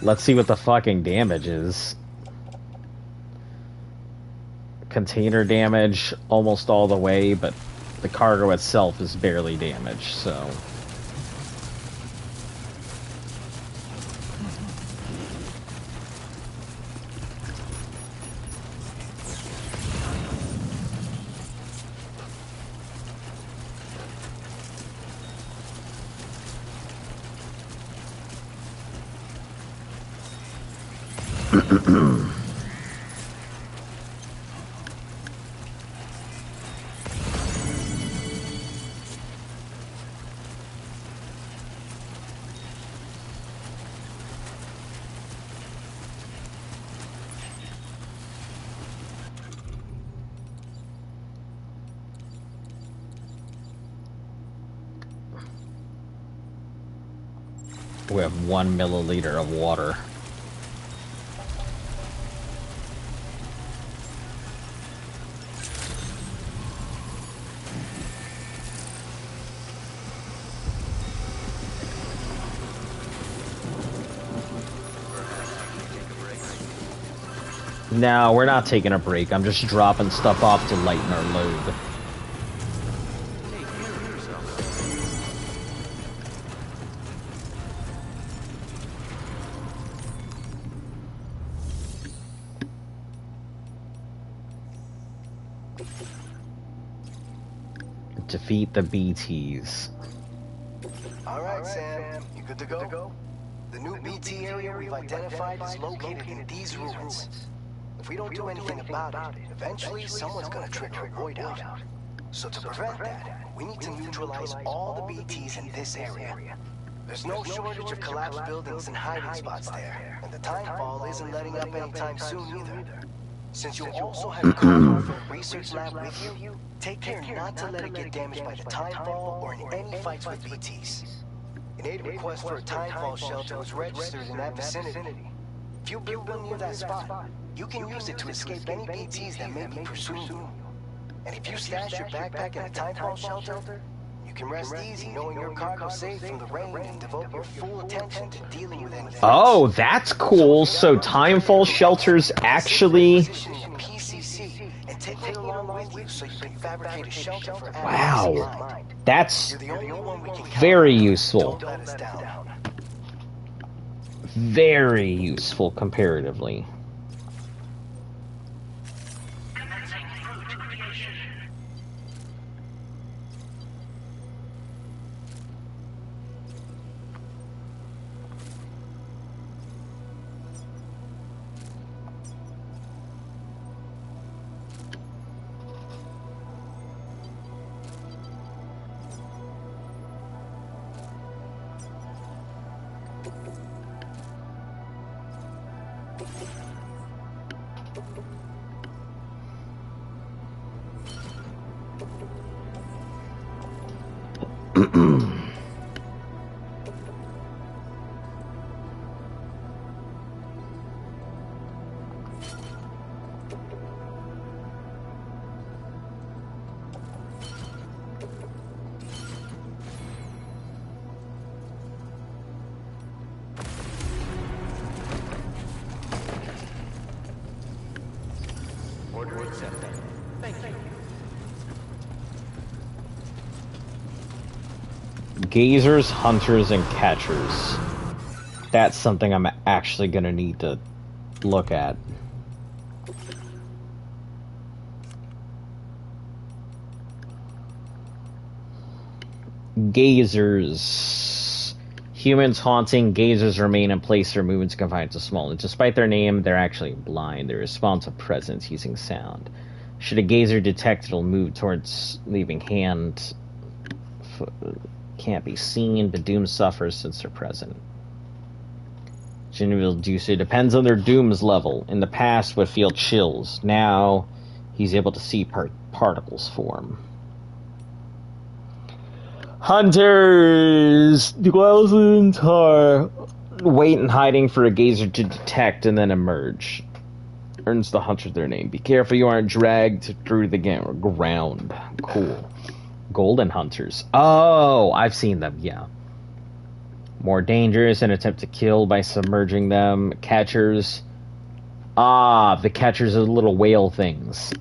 Let's see what the fucking damage is. Container damage almost all the way, but the cargo itself is barely damaged, so... We have 1 milliliter of water. No, we're not taking a break. I'm just dropping stuff off to lighten our load. Defeat the BTs. Alright, Sam. You good to go? The new BT area we've identified is located in these ruins. If we don't do anything about it, eventually someone's gonna trigger a void out. So to prevent that, we need to neutralize all the BTs in this area. There's no shortage of collapsed buildings and hiding spots there, and the timefall isn't letting up anytime soon either. Since you also have cargo from the research lab with you, take care not to let it get damaged by the timefall or in any fights with BTs. An aid request for a timefall shelter was registered in that vicinity. If you build one near that spot, you can use it to escape any BTs that may be pursuing you. And if you stash your backpack in a timefall shelter, you can rest easy knowing your cargo's safe from the rain and devote your full attention to dealing with anything. Oh, that's cool. So timefall shelters actually... Wow. That's very useful. Very useful comparatively. Gazers, hunters, and catchers. That's something I'm actually gonna need to look at. Gazers. Humans haunting, gazers remain in place, their movements confined to small. And despite their name, they're actually blind. They respond to presence using sound. Should a gazer detect, it'll move towards leaving hand. Can't be seen, but doom suffers since they're present. Generally will do so. Depends on their doom's level. In the past, would feel chills. Now, he's able to see particles form. Hunters! Dwellers are wait and hiding for a gazer to detect and then emerge. Earns the hunter their name. Be careful you aren't dragged through the ground. Cool. Golden hunters. Oh, I've seen them, yeah. More dangerous and attempt to kill by submerging them. Catchers. Ah, the catchers are little whale things.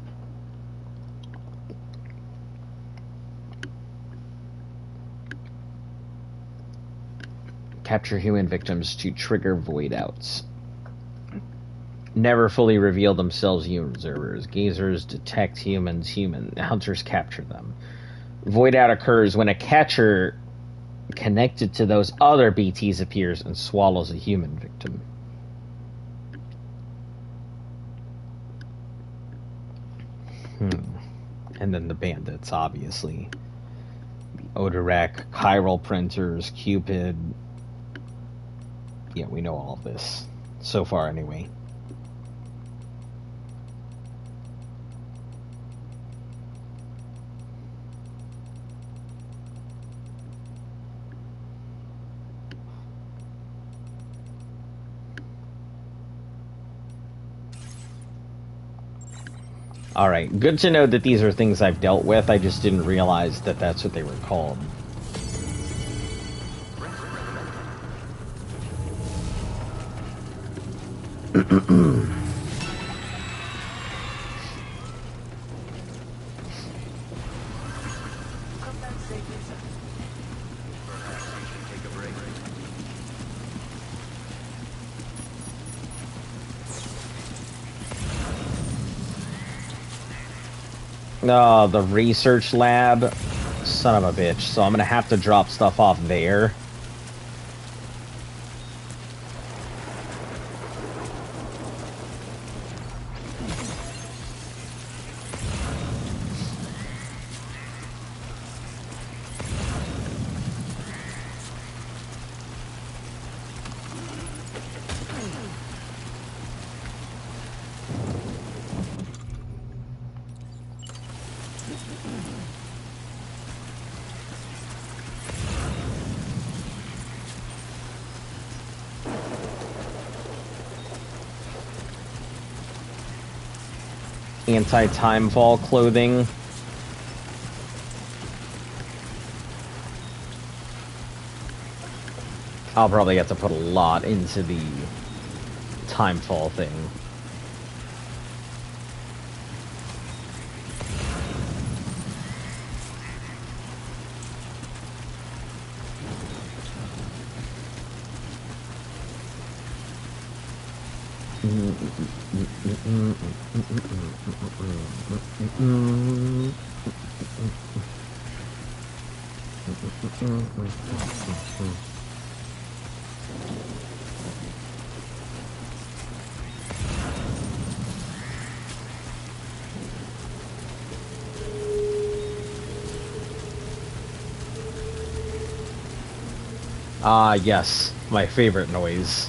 Capture human victims to trigger void outs. Never fully reveal themselves to observers. Gazers detect humans. Hunters capture them. Void out occurs when a catcher connected to those other BTs appears and swallows a human victim. And then the bandits, obviously. The Odorak, chiral printers, Cupid. Yeah, we know all of this. So far, anyway. Alright, good to know that these are things I've dealt with. I just didn't realize that that's what they were called. Oh, the research lab. Son of a bitch. So I'm gonna have to drop stuff off there. Anti-timefall clothing. I'll probably have to put a lot into the timefall thing. Ah, yes, my favorite noise.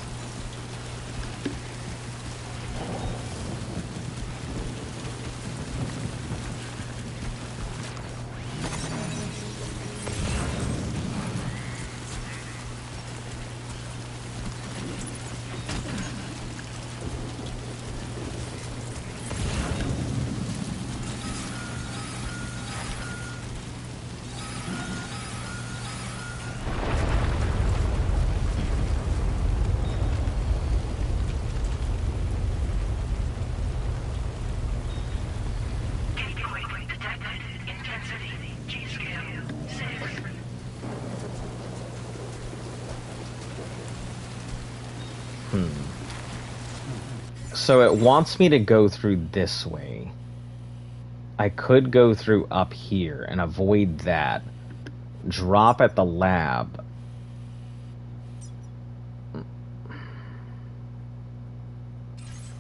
So it wants me to go through this way. I could go through up here and avoid that. Drop at the lab.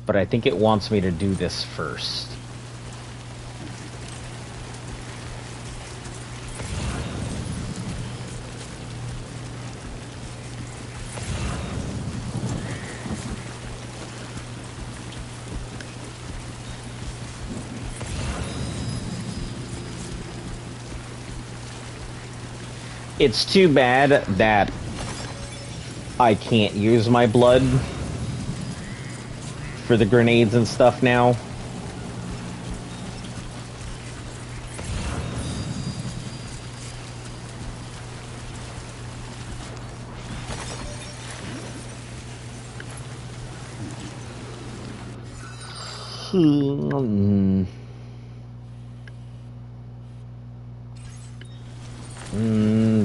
But I think it wants me to do this first. It's too bad that I can't use my blood for the grenades and stuff now.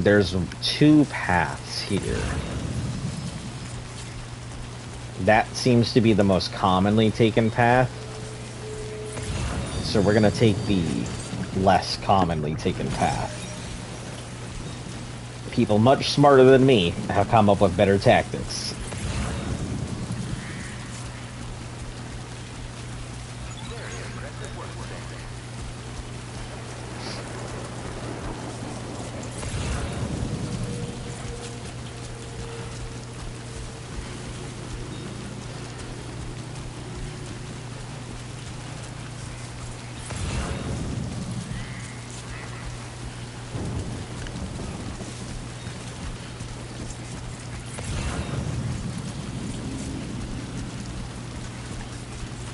There's 2 paths here. That seems to be the most commonly taken path. So we're gonna take the less commonly taken path. People much smarter than me have come up with better tactics.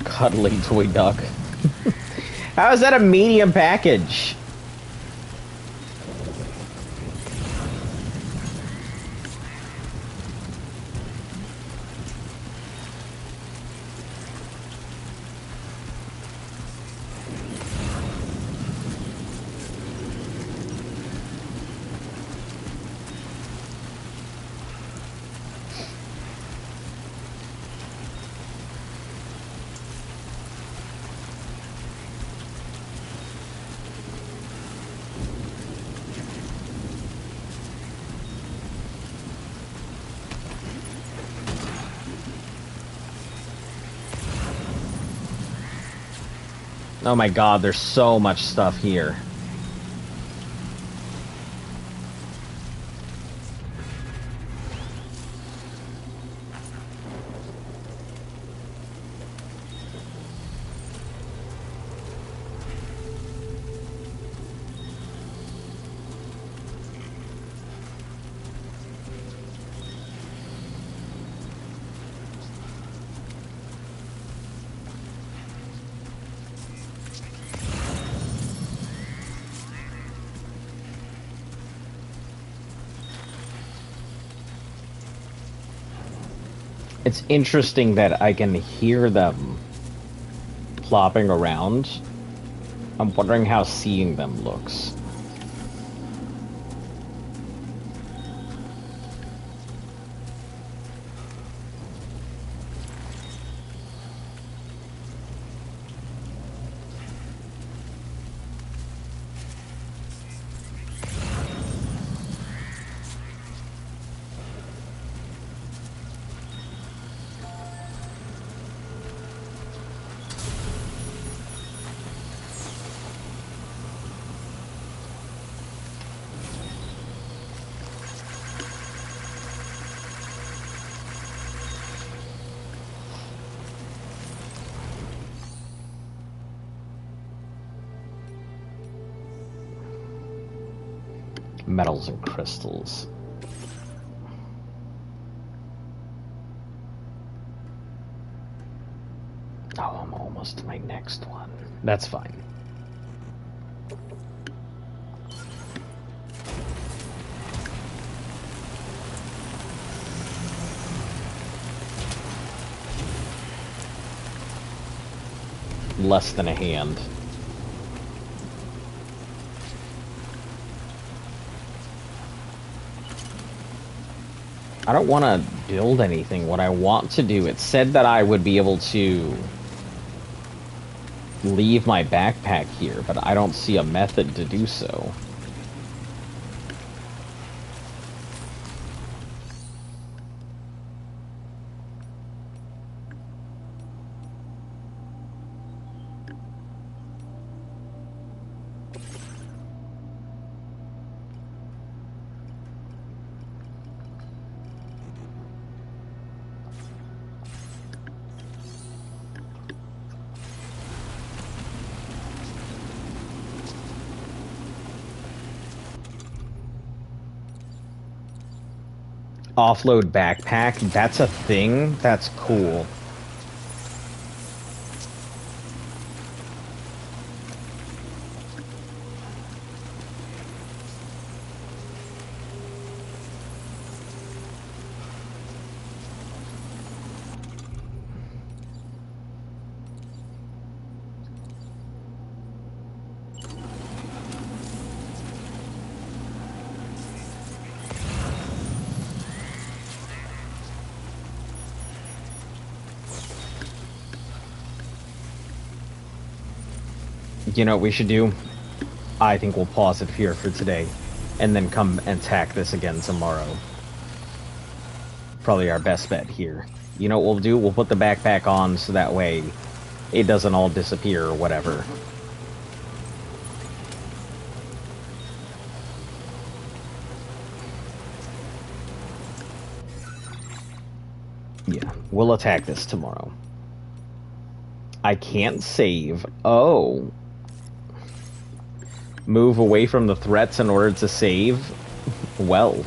Cuddling toy duck. How is that a medium package? Oh my god, there's so much stuff here. It's interesting that I can hear them plopping around. I'm wondering how seeing them looks. Metals and crystals. Oh, I'm almost to my next one. That's fine. Less than a hand. I don't want to build anything. What I want to do, it said that I would be able to leave my backpack here, but I don't see a method to do so. Offload backpack, that's a thing? That's cool. You know what we should do? I think we'll pause it here for today, and then come and attack this again tomorrow. Probably our best bet here. You know what we'll do? We'll put the backpack on so that way it doesn't all disappear or whatever. Yeah, we'll attack this tomorrow. I can't save. Oh. Move away from the threats in order to save? Well.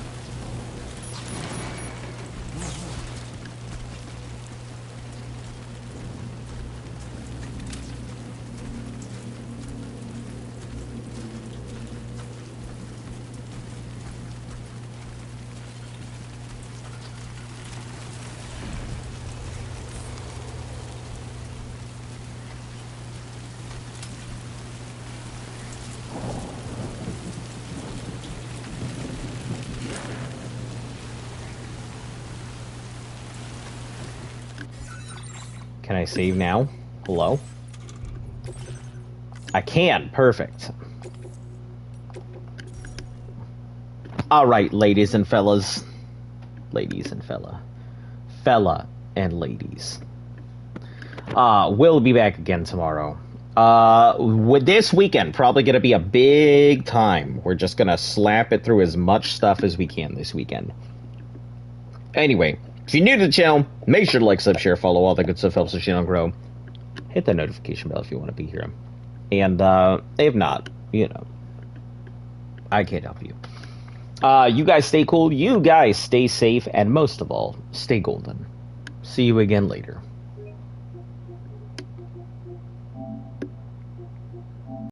Can I save now? Hello? I can. Perfect. Alright, ladies and fellas. Ladies and fella. Fella and ladies. We'll be back again tomorrow. With this weekend, probably gonna be a big time. We're just gonna slap it through as much stuff as we can this weekend. Anyway, if you're new to the channel, make sure to like, sub, share, follow, all that good stuff helps the channel grow. Hit that notification bell if you want to be here. And, if not, you know, I can't help you. You guys stay cool, you guys stay safe, and most of all, stay golden. See you again later.